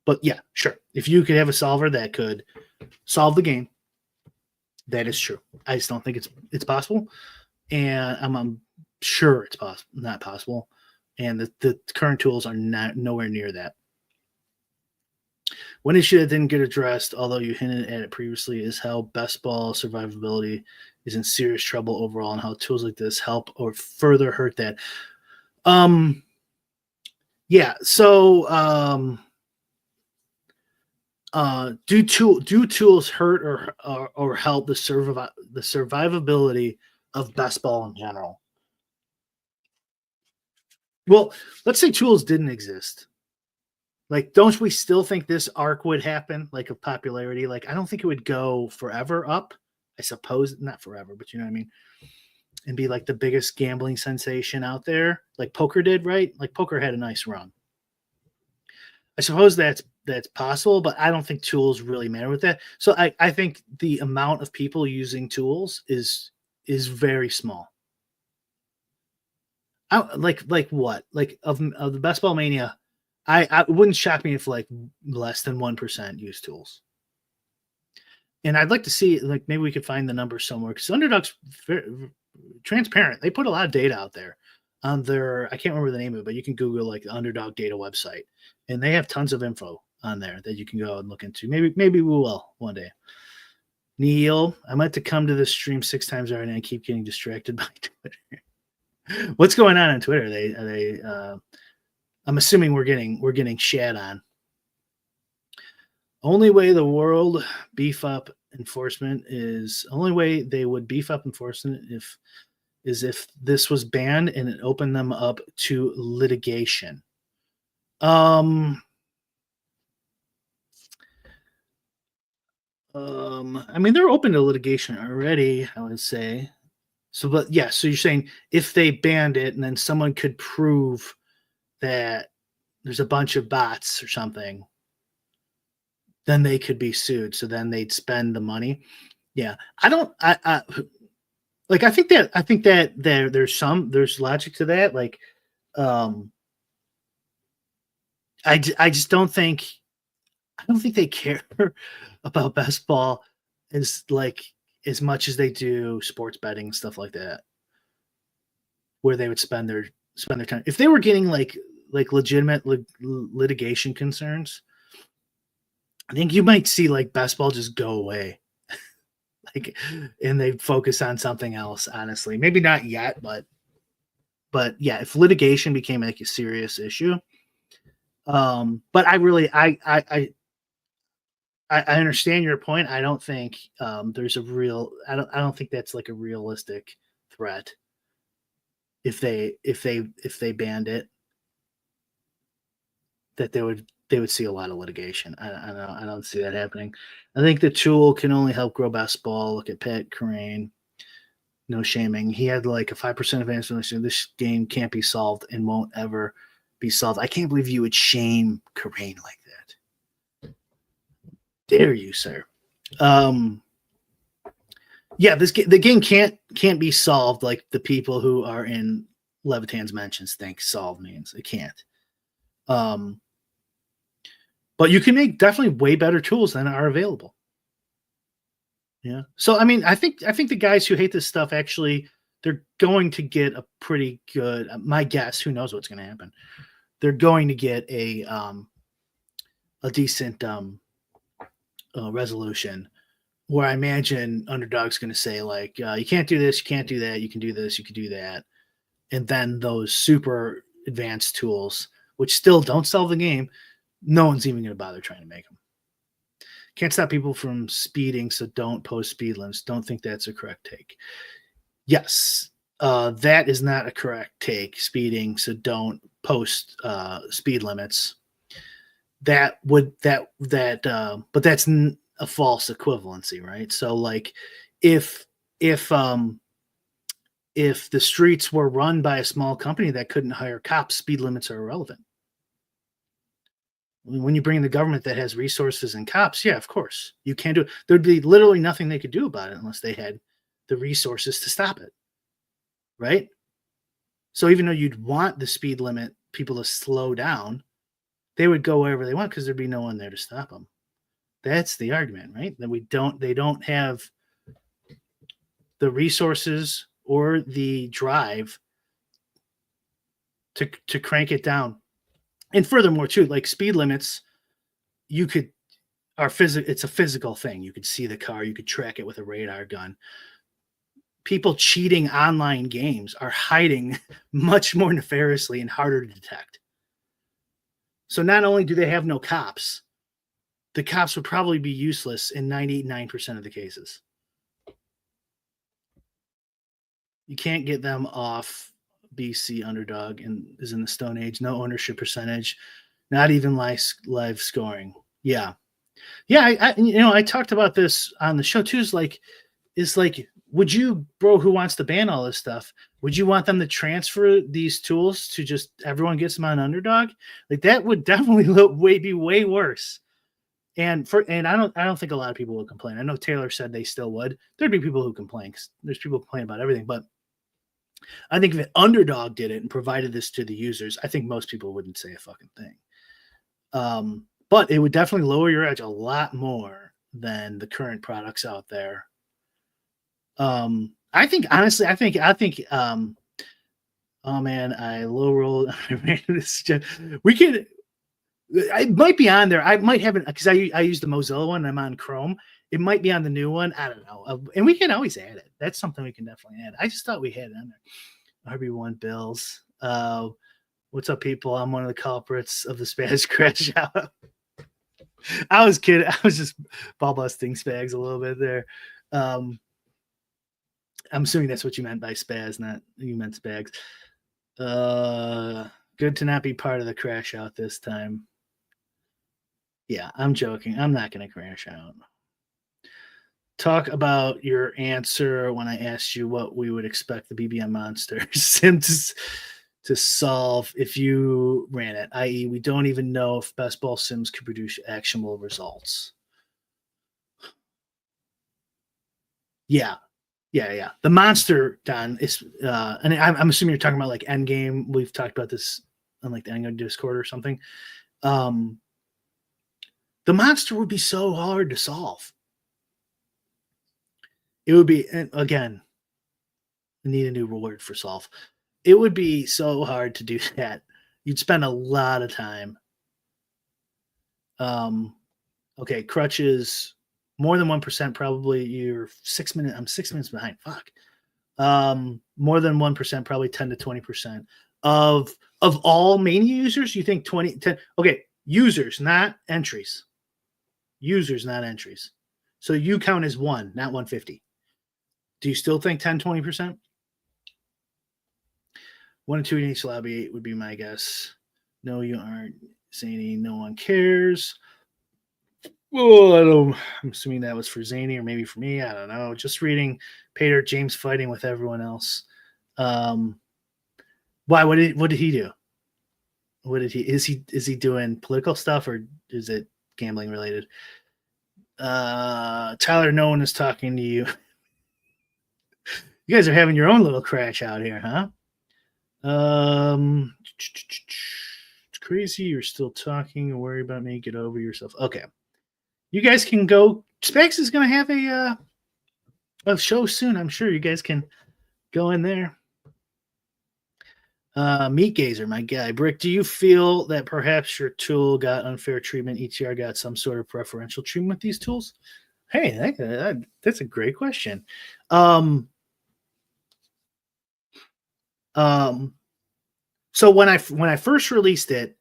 But yeah, sure. If you could have a solver that could solve the game, that is true. I just don't think it's possible. And I'm sure it's not possible. And the current tools are nowhere near that. One issue that didn't get addressed, although you hinted at it previously, is how best ball survivability is in serious trouble overall, and how tools like this help or further hurt that. Yeah. So, do tools hurt or help the survivability of best ball in general? Well, let's say tools didn't exist. Like, don't we still think this arc would happen, like of popularity? Like, I don't think it would go forever up. I suppose not forever, but you know what I mean? And be like the biggest gambling sensation out there, like poker did, right? Like poker had a nice run. I suppose that's possible, but I don't think tools really matter with that. So I think the amount of people using tools is very small. Like what? Like of the Best Ball Mania, I wouldn't shock me if like less than 1% use tools. And I'd like to see, like, maybe we could find the number somewhere, because Underdog's very transparent. They put a lot of data out there on their, I can't remember the name of it, but you can Google like the Underdog data website, and they have tons of info on there that you can go and look into. Maybe we will one day. Neil, I meant to come to this stream 6 times already, and I keep getting distracted by Twitter. What's going on Twitter? Are they I'm assuming we're getting shat on. Only way they would beef up enforcement is if this was banned and it opened them up to litigation. I mean, they're open to litigation already, I would say. So, but yeah, so you're saying if they banned it and then someone could prove that there's a bunch of bots or something, then they could be sued. So then they'd spend the money. Yeah. Like I think that there's logic to that. Like, um, I just don't think they care about best ball as like as much as they do sports betting and stuff like that, where they would spend their time. If they were getting like legitimate litigation concerns, I think you might see like best ball just go away. Like, and they focus on something else, honestly. Maybe not yet, but yeah, if litigation became like a serious issue. But I really I understand your point. I don't think there's a real I don't think that's like a realistic threat if they banned it, that they would see a lot of litigation. I don't see that happening. I think the tool can only help grow best ball. Look at Pat Crane. No shaming. He had like a 5% advance. This game can't be solved and won't ever be solved. I can't believe you would shame Crane like that. Dare you, sir? Yeah, the game can't be solved like the people who are in Levitan's mentions think solve means. It can't. But you can make definitely way better tools than are available. Yeah. So I mean, I think the guys who hate this stuff actually they're going to get a pretty good. My guess, who knows what's going to happen? They're going to get a decent resolution. Where I imagine Underdog's going to say like, you can't do this, you can't do that, you can do this, you can do that, and then those super advanced tools, which still don't solve the game, no one's even going to bother trying to make them. Can't stop people from speeding, so don't post speed limits. Don't think that's a correct take. Yes, that is not a correct take. Speeding, so don't post speed limits. That would but that's a false equivalency, right? So like, if the streets were run by a small company that couldn't hire cops, speed limits are irrelevant. When you bring in the government that has resources and cops, yeah, of course you can't do it. There'd be literally nothing they could do about it unless they had the resources to stop it, right? So even though you'd want the speed limit people to slow down, they would go wherever they want because there'd be no one there to stop them. That's the argument, right? That they don't have the resources or the drive to crank it down. And furthermore, too, like speed limits, you could it's a physical thing. You could see the car, you could track it with a radar gun. People cheating online games are hiding much more nefariously and harder to detect. So not only do they have no cops, the cops would probably be useless in 99% of the cases. You can't get them off BC Underdog and is in the Stone Age. No ownership percentage, not even live scoring. Yeah. I talked about this on the show too. Is like, would you, bro, who wants to ban all this stuff? Would you want them to transfer these tools to just everyone gets them on Underdog? Like that would definitely be way worse. And I don't think a lot of people would complain. I know Taylor said they still would. There'd be people who complain. There's people complain about everything, but I think if Underdog did it and provided this to the users, I think most people wouldn't say a fucking thing. But it would definitely lower your edge a lot more than the current products out there. I think honestly, oh man, I low roll. We could. It might be on there. I might have it because I use the Mozilla one. And I'm on Chrome. It might be on the new one. I don't know. And we can always add it. That's something we can definitely add. I just thought we had it on there. RB1 Bills. What's up, people? I'm one of the culprits of the Spaz crash out. I was kidding. I was just ball busting Spags a little bit there. I'm assuming that's what you meant by Spaz, not you meant Spags. Good to not be part of the crash out this time. Yeah, I'm joking. I'm not going to crash out. Talk about your answer when I asked you what we would expect the BBM monster sim to solve if you ran it, i.e., we don't even know if best ball sims could produce actionable results. Yeah. Yeah. The monster, Don, is and I'm assuming you're talking about like Endgame. We've talked about this on like the Endgame Discord or something. The monster would be so hard to solve. It would be, again, I need a new word for solve. It would be so hard to do that. You'd spend a lot of time. Okay, crutches, more than 1%, probably you're 6 minutes. I'm 6 minutes behind. Fuck. More than 1%, probably 10 to 20% of all Mania users. You think 10? Okay, users, not entries. Users, not entries. So you count as one, not 150. Do you still think 10, 20%? 1 and 2 in each lobby would be my guess. No, you aren't. Zany, no one cares. Well, I'm assuming that was for Zany or maybe for me. I don't know. Just reading Pater James fighting with everyone else. Why? What did he do? What did he? Is he doing political stuff or is it gambling related? Tyler, no one is talking to you. You guys are having your own little crash out here, huh? It's crazy. You're still talking. Don't worry about me. Get over yourself. Okay. You guys can go. Specs is going to have a show soon. I'm sure you guys can go in there. Meat Gazer, my guy. Brick, do you feel that perhaps your tool got unfair treatment? ETR got some sort of preferential treatment with these tools? Hey, that's a great question. So when I first released it,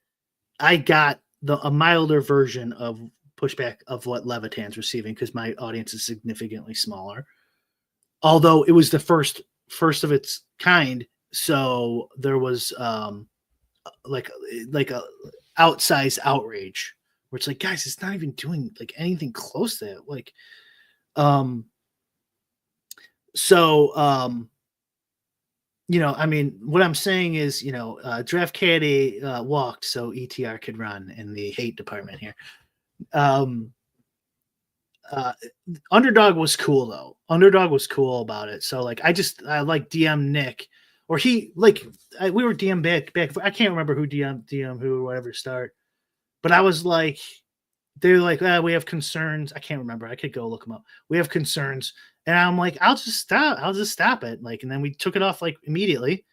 I got a milder version of pushback of what Levitan's receiving because my audience is significantly smaller. Although it was the first of its kind, so there was like a outsized outrage where it's like, guys, it's not even doing like anything close to it. Like, you know, I mean, what I'm saying is, you know, Draft Caddy walked so ETR could run in the hate department here. Underdog was cool though. Underdog was cool about it. So like, I like DM Nick, or he like we were DM back. I can't remember who DM who or whatever start, but I was like, they're like, we have concerns. I can't remember. I could go look them up. We have concerns. And I'm like, I'll just stop it. Like, and then we took it off like immediately.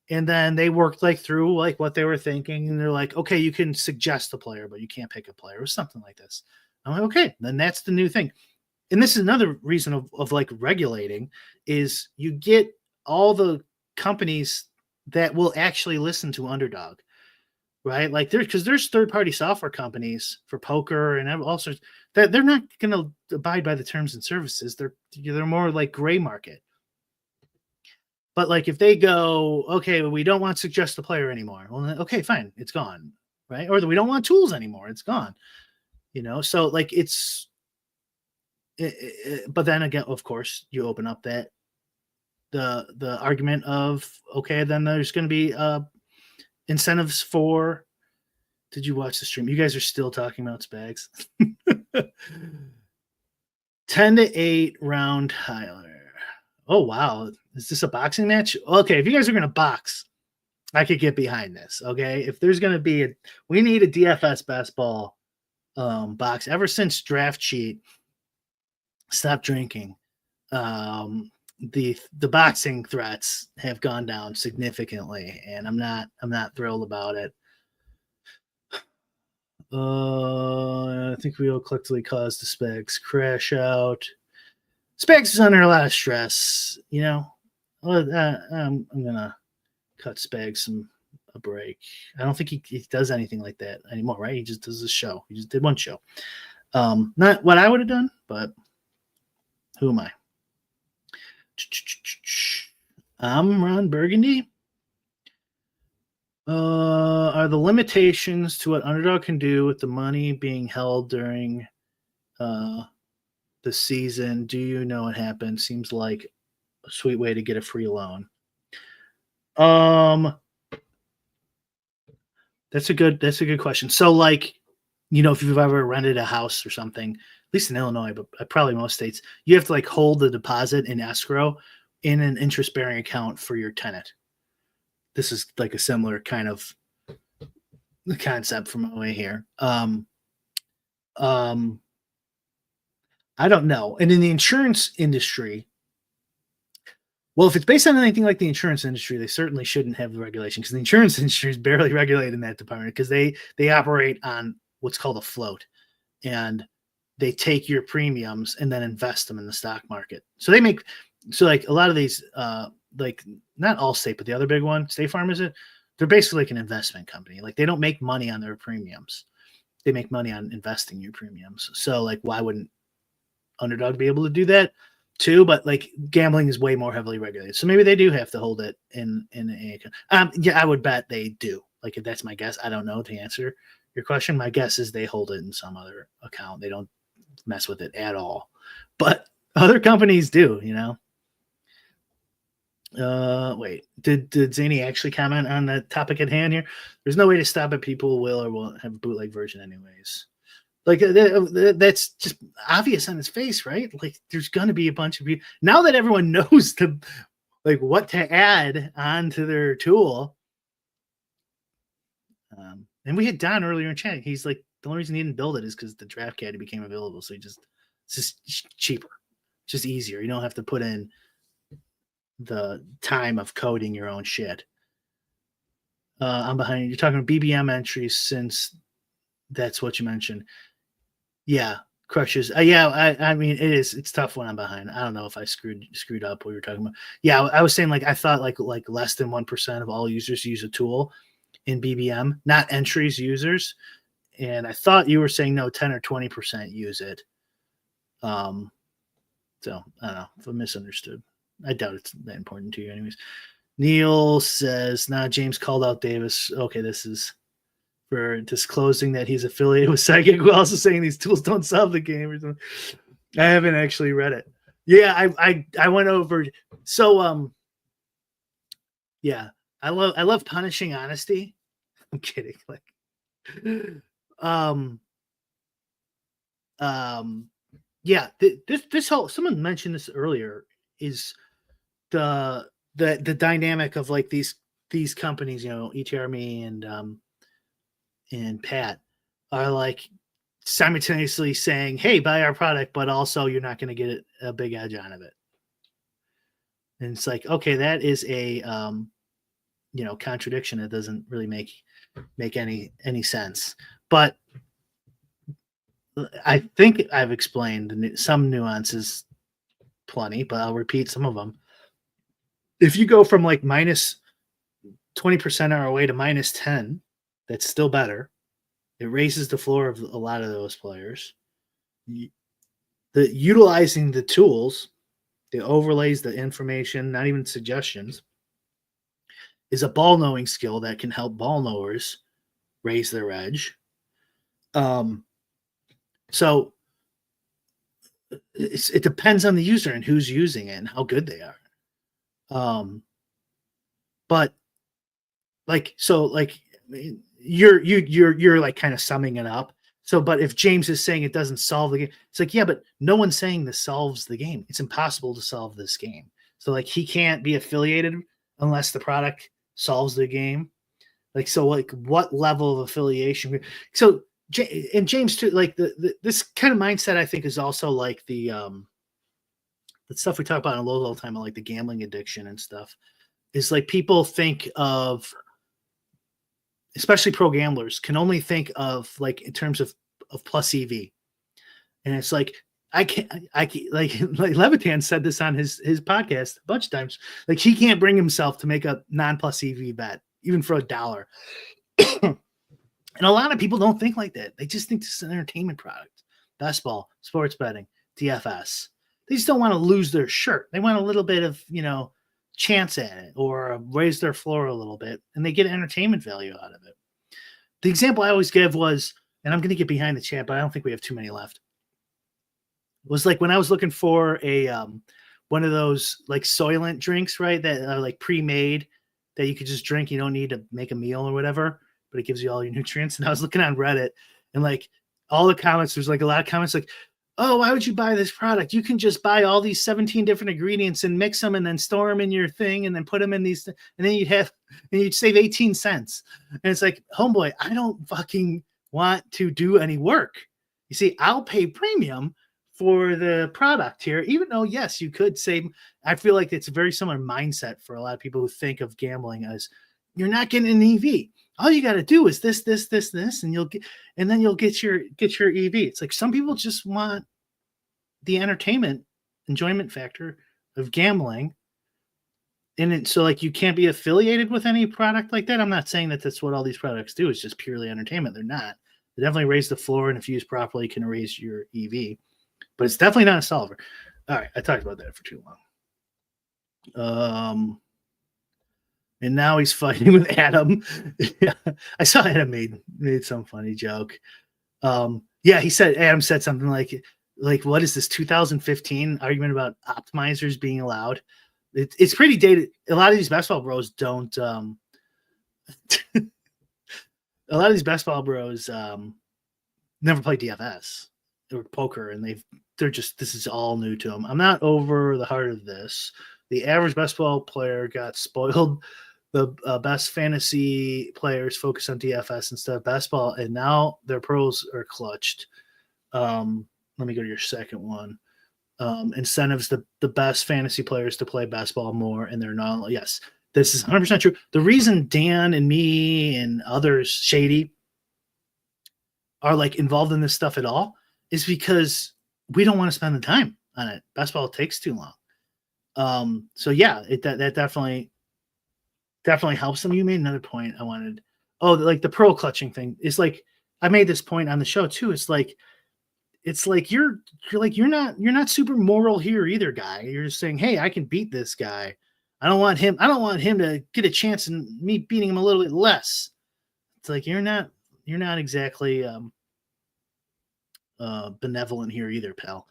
And then they worked like through like what they were thinking. And they're like, okay, you can suggest a player, but you can't pick a player or something like this. I'm like, okay, then that's the new thing. And this is another reason of like regulating is you get all the companies that will actually listen to Underdog. Right, like there's third-party software companies for poker and all sorts that they're not going to abide by the terms and services. They're more like gray market. But like if they go, okay, well, we don't want to suggest the player anymore. Well, okay, fine, it's gone, right? Or we don't want tools anymore. It's gone. You know, so like but then again, of course, you open up that the argument of okay, then there's going to be incentives for. Did you watch the stream? You guys are still talking about Spags. 10-8 round Tyler. Oh wow, is this a boxing match? Okay, if you guys are gonna box, I could get behind this. Okay, if there's gonna be we need a DFS bestball box. Ever since Draft Cheat stopped drinking, the boxing threats have gone down significantly, and I'm not thrilled about it. I think we will collectively cause the Spags crash out. Spags is under a lot of stress, you know. I'm gonna cut Spags a break. I don't think he does anything like that anymore, right? He just does a show. He just did one show. Not what I would have done, but who am I? I'm Ron Burgundy. Are the limitations to what Underdog can do with the money being held during the season? Do you know what happened? Seems like a sweet way to get a free loan. That's a good question. So like, you know, if you've ever rented a house or something, least in Illinois, but probably most states, you have to like hold the deposit in escrow in an interest-bearing account for your tenant. This is like a similar kind of concept from away here. I don't know. And in the insurance industry, well, if it's based on anything like the insurance industry, they certainly shouldn't have the regulation, because the insurance industry is barely regulated in that department, because they operate on what's called a float, and they take your premiums and then invest them in the stock market. So they make, so like a lot of these, like not Allstate, but the other big one, State Farm, is it? They're basically like an investment company. Like they don't make money on their premiums. They make money on investing your premiums. So like, why wouldn't Underdog be able to do that too? But like gambling is way more heavily regulated. So maybe they do have to hold it in a, yeah, I would bet they do. Like if that's my guess, I don't know to answer your question. My guess is they hold it in some other account. They don't mess with it at all. But other companies do, you know. Wait, did Zany actually comment on the topic at hand here? There's no way to stop it. People will or won't have a bootleg version anyways. Like that's just obvious on its face, right? Like there's going to be a bunch of people now that everyone knows to like what to add onto their tool. And we had Don earlier in chat. He's like, the only reason he didn't build it is because the draft caddy became available. So it's just cheaper, just easier. You don't have to put in the time of coding your own shit. I'm behind you. You're talking about BBM entries, since that's what you mentioned. Yeah, crushes. Yeah, I mean it's tough when I'm behind. I don't know if I screwed up what you were talking about. Yeah, I was saying like I thought like less than 1% of all users use a tool in BBM, not entries, users. And I thought you were saying no, 10 or 20% use it. So I don't know if I misunderstood. I doubt it's that important to you anyways. Neil says, nah, James called out Davis. Okay, this is for disclosing that he's affiliated with Psychic, while also saying these tools don't solve the game or something. I haven't actually read it. Yeah, I went over. So yeah, I love punishing honesty. I'm kidding. Like yeah, this whole, someone mentioned this earlier, is the dynamic of like these companies, you know, ETRME and Pat are like simultaneously saying, hey, buy our product, but also you're not going to get a big edge out of it. And it's like, okay, that is a you know, contradiction. It doesn't really make any sense. But I think I've explained some nuances plenty, but I'll repeat some of them. If you go from like minus 20% ROA to minus 10, that's still better. It raises the floor of a lot of those players. Utilizing the tools, the overlays, the information, not even suggestions, is a ball knowing skill that can help ball knowers raise their edge. So it depends on the user and who's using it and how good they are. But like, so like you're like kind of summing it up. So, but if James is saying it doesn't solve the game, it's like, yeah, but no one's saying this solves the game. It's impossible to solve this game. So like he can't be affiliated unless the product solves the game. Like, so like what level of affiliation? So, and James too, like this kind of mindset, I think, is also like the stuff we talk about in Lowe's all the time, like the gambling addiction and stuff, is like people think of, especially pro gamblers, can only think of like in terms of plus EV. And it's like, I can't like Levitan said this on his podcast a bunch of times. Like he can't bring himself to make a non-plus EV bet, even for $1. And a lot of people don't think like that. They just think this is an entertainment product. Bestball, sports betting, DFS. They just don't want to lose their shirt. They want a little bit of, you know, chance at it or raise their floor a little bit, and they get entertainment value out of it. The example I always give was, and I'm going to get behind the chat, but I don't think we have too many left, was like when I was looking for a one of those like Soylent drinks, right, that are like pre-made that you could just drink. You don't need to make a meal or whatever, but it gives you all your nutrients. And I was looking on Reddit, and like all the comments, there's like a lot of comments like, oh, why would you buy this product? You can just buy all these 17 different ingredients and mix them and then store them in your thing and then put them in these, and then you'd save 18 cents. And it's like, homeboy, I don't fucking want to do any work. You see, I'll pay premium for the product here, even though, yes, you could save. I feel like it's a very similar mindset for a lot of people who think of gambling as you're not getting an EV. All you got to do is this, and then you'll get your EV. It's like some people just want the enjoyment factor of gambling. And so like you can't be affiliated with any product like that. I'm not saying that that's what all these products do. It's just purely entertainment. They're not. They definitely raise the floor, and if used properly, can raise your EV. But it's definitely not a solver. All right, I talked about that for too long. And now he's fighting with Adam. I saw Adam made some funny joke. He said Adam said something like what is this 2015 argument about optimizers being allowed? It's pretty dated. A lot of these best ball bros don't. A lot of these best ball bros never played DFS or poker, and they're just, this is all new to them. I'm not over the heart of this. The average best ball player got spoiled. The best fantasy players focus on DFS instead of best ball, and now their pros are clutched. Let me go to your second one. Incentives the best fantasy players to play best ball more, and they're not. Yes, this is 100% true. The reason Dan and me and others, Shady, are like involved in this stuff at all is because we don't want to spend the time on it. Best ball takes too long. So yeah, that definitely helps them. You made another point I wanted. Oh, like the pearl clutching thing is like, I made this point on the show too. It's like you're not super moral here either, guy. You're just saying, hey, I can beat this guy. I don't want him to get a chance in me beating him a little bit less. It's like you're not exactly benevolent here either, pal.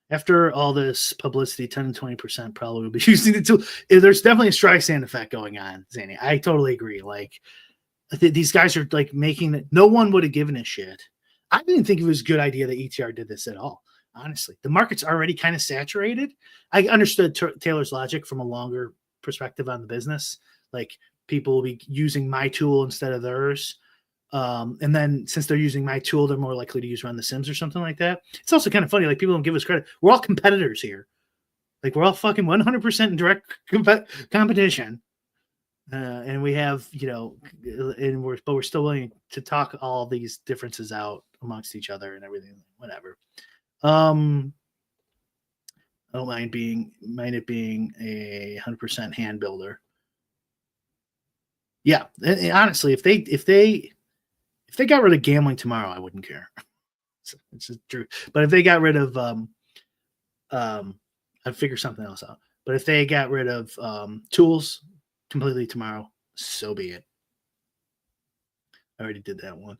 After all this publicity, 10 and 20% probably will be using the tool. There's definitely a Streisand effect going on, Zanny. I totally agree. Like, these guys are like making that. No one would have given a shit. I didn't think it was a good idea that ETR did this at all. Honestly, the market's already kind of saturated. I understood Taylor's logic from a longer perspective on the business. Like, people will be using my tool instead of theirs. And then since they're using my tool, they're more likely to use Run the Sims or something like that. It's also kind of funny. Like, people don't give us credit. We're all competitors here. Like, we're all fucking 100% in direct competition. And we have, and we're still willing to talk all these differences out amongst each other and everything, whatever. I don't mind it being a 100% hand builder. Yeah. And honestly, if they got rid of gambling tomorrow, I wouldn't care. It's just true. But if they got rid of, I'd figure something else out. But if they got rid of tools completely tomorrow, so be it. I already did that one.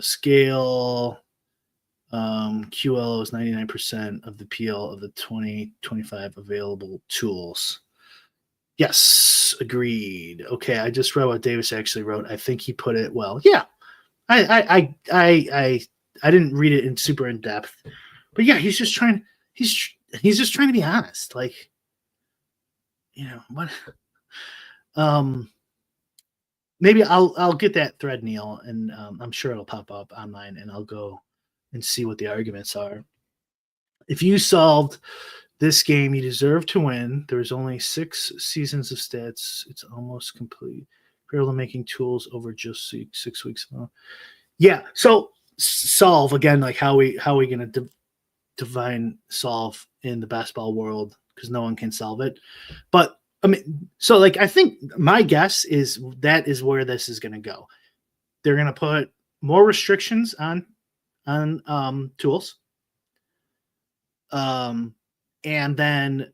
Scale. QL is 99% of the PL of the 2025 available tools. Yes, agreed. Okay, I just read what Davis actually wrote. I think he put it well. Yeah, I didn't read it in super in depth, but yeah, he's just trying to be honest. Like, what? Maybe I'll get that thread, Neil, and I'm sure it'll pop up online, and I'll go and see what the arguments are. If you solved this game, you deserve to win. There's only 6 seasons of stats. It's almost complete. Parallel making tools over just 6 weeks. Yeah. So solve again, like how we going to define solve in the basketball world, because no one can solve it. But I mean, so like, I think my guess is that is where this is going to go. They're going to put more restrictions on tools. And then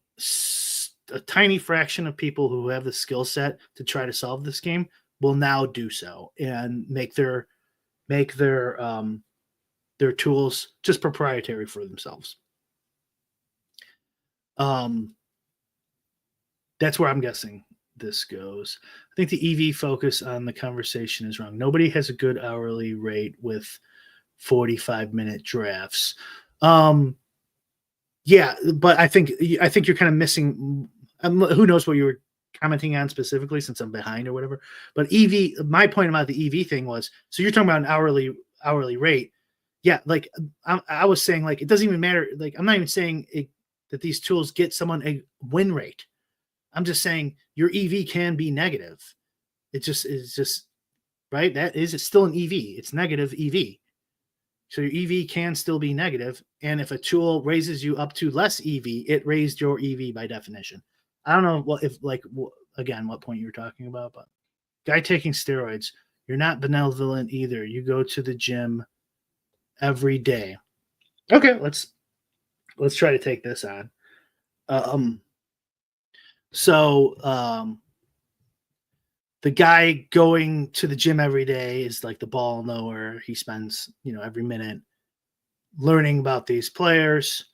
a tiny fraction of people who have the skill set to try to solve this game will now do so and make their tools just proprietary for themselves. That's where I'm guessing this goes. I think the EV focus on the conversation is wrong. Nobody has a good hourly rate with 45-minute drafts. Yeah, but I think you're kind of missing. Who knows what you were commenting on specifically, since I'm behind or whatever. But EV, my point about the EV thing was, so you're talking about an hourly rate. Yeah, like I was saying, like it doesn't even matter. Like I'm not even saying that these tools get someone a win rate. I'm just saying your EV can be negative. It just is just right. That is, it's still an EV. It's negative EV. So your EV can still be negative, and if a tool raises you up to less EV, it raised your EV by definition. I don't know again what point you were talking about, but guy taking steroids, you're not benevolent either. You go to the gym every day. Okay, let's try to take this on. The guy going to the gym every day is like the ball knower. He spends, every minute learning about these players,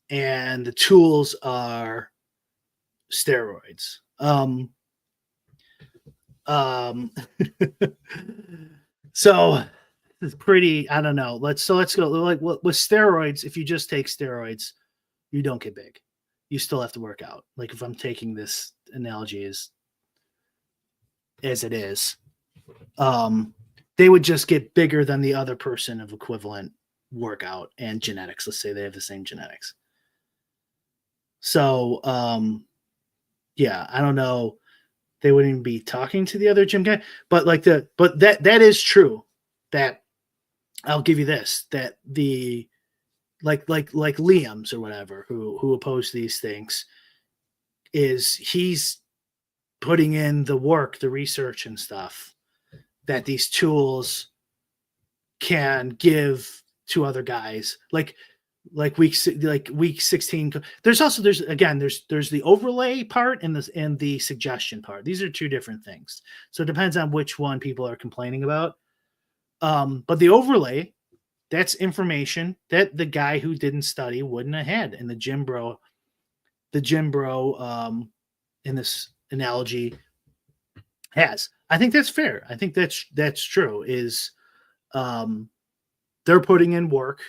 and the tools are steroids. So it's pretty, I don't know. Let's go like with steroids. If you just take steroids, you don't get big. You still have to work out. Like if I'm taking this analogy as it is, they would just get bigger than the other person of equivalent workout and genetics. Let's say they have the same genetics. So, yeah, I don't know. They wouldn't even be talking to the other gym guy, but that is true. That I'll give you this, that the like Liam's or whatever who oppose these things he's putting in the work, the research and stuff that these tools can give to other guys. Like week 16. There's the overlay part and the suggestion part. These are two different things. So it depends on which one people are complaining about. But the overlay, that's information that the guy who didn't study wouldn't have had. And the gym bro in this analogy has. I think that's fair. I think that's true. Is they're putting in work,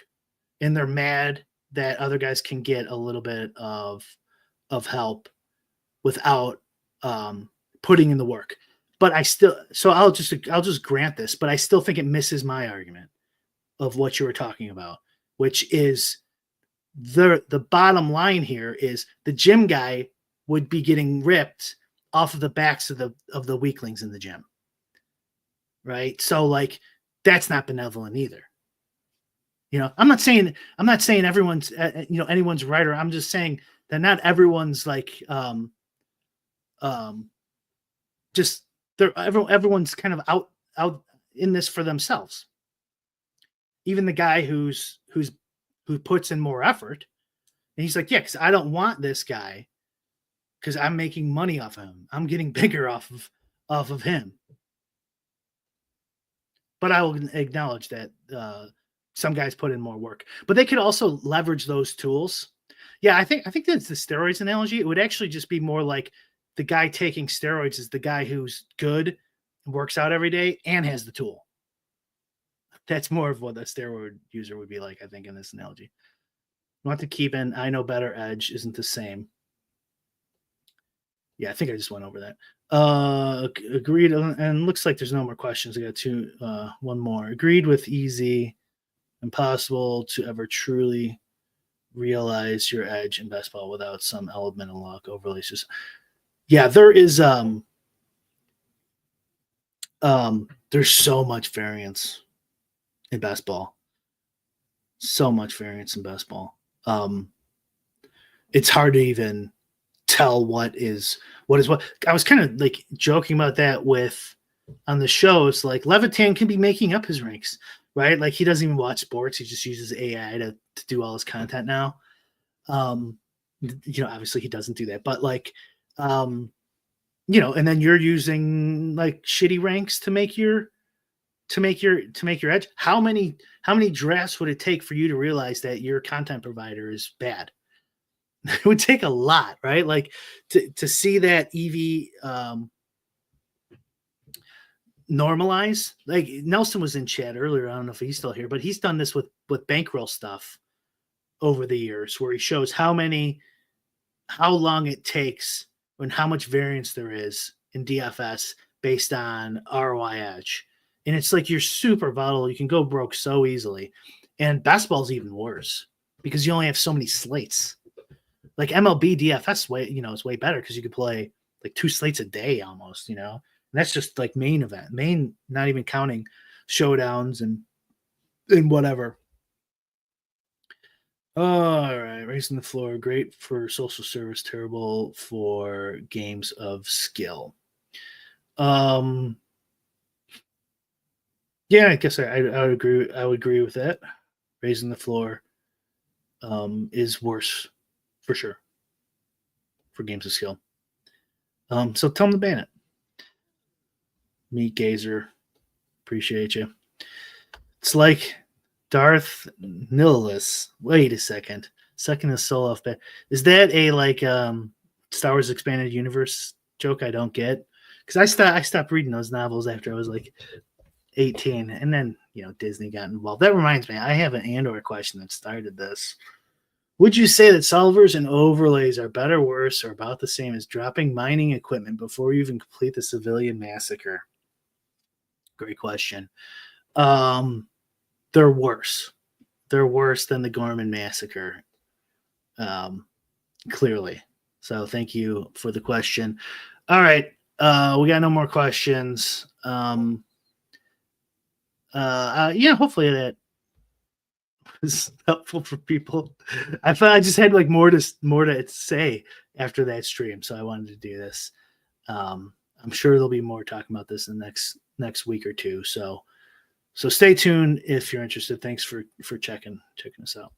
and they're mad that other guys can get a little bit of help without putting in the work. But I'll just grant this, but I still think it misses my argument of what you were talking about, which is the bottom line here is the gym guy would be getting ripped off of the backs of the weaklings in the gym. Right? So like that's not benevolent either. I'm not saying everyone's anyone's right, or I'm just saying that not everyone's like just everyone's kind of out in this for themselves. Even the guy who puts in more effort, and he's like, yeah, because I don't want this guy because I'm making money off of him. I'm getting bigger off of him. But I will acknowledge that some guys put in more work, but they could also leverage those tools. Yeah, I think that's the steroids analogy. It would actually just be more like the guy taking steroids is the guy who's good, works out every day, and has the tool. That's more of what a steroid user would be like, I think, in this analogy. Want to keep an I know better edge isn't the same. Yeah, I think I just went over that. Agreed, and looks like there's no more questions. I got one more. Agreed with easy, impossible to ever truly realize your edge in best ball without some element of luck overlays. Just yeah, there is there's so much variance in best ball. So much variance in best ball. It's hard to even tell what is what. I was kind of like joking about that with on the show. It's like Levitan can be making up his ranks, right? Like he doesn't even watch sports. He just uses AI to do all his content now. Obviously he doesn't do that, but like, and then you're using like shitty ranks to make your edge. How many drafts would it take for you to realize that your content provider is bad? It would take a lot, right? Like to see that EV normalize. Like Nelson was in chat earlier. I don't know if he's still here, but he's done this with bankroll stuff over the years, where he shows how long it takes and how much variance there is in DFS based on ROI edge. And it's like you're super volatile. You can go broke so easily. And best ball's even worse because you only have so many slates. Like MLB DFS is way better because you could play like 2 slates a day almost, And that's just like main, not even counting showdowns and whatever. All right, raising the floor, great for social service, terrible for games of skill. Yeah, I guess I would agree. I would agree with that. Raising the floor is worse for sure for games of skill. So tell them to ban it. Meat Gazer, appreciate you. It's like Darth Nihilus. Wait a second. Second is solo off bet. Is that a Star Wars Expanded Universe joke I don't get? Because I stopped reading those novels after I was like 18, and then Disney got involved. That reminds me, I have an Andor question that started this. Would you say that solvers and overlays are better, worse, or about the same as dropping mining equipment before you even complete the civilian massacre? Great question. They're worse. They're worse than the Gorman massacre, clearly. So thank you for the question. All right. We got no more questions. Hopefully that was helpful for people. I thought I just had like more to say after that stream, so I wanted to do this. I'm sure there'll be more talking about this in the next week or two. So stay tuned if you're interested. Thanks for checking us out.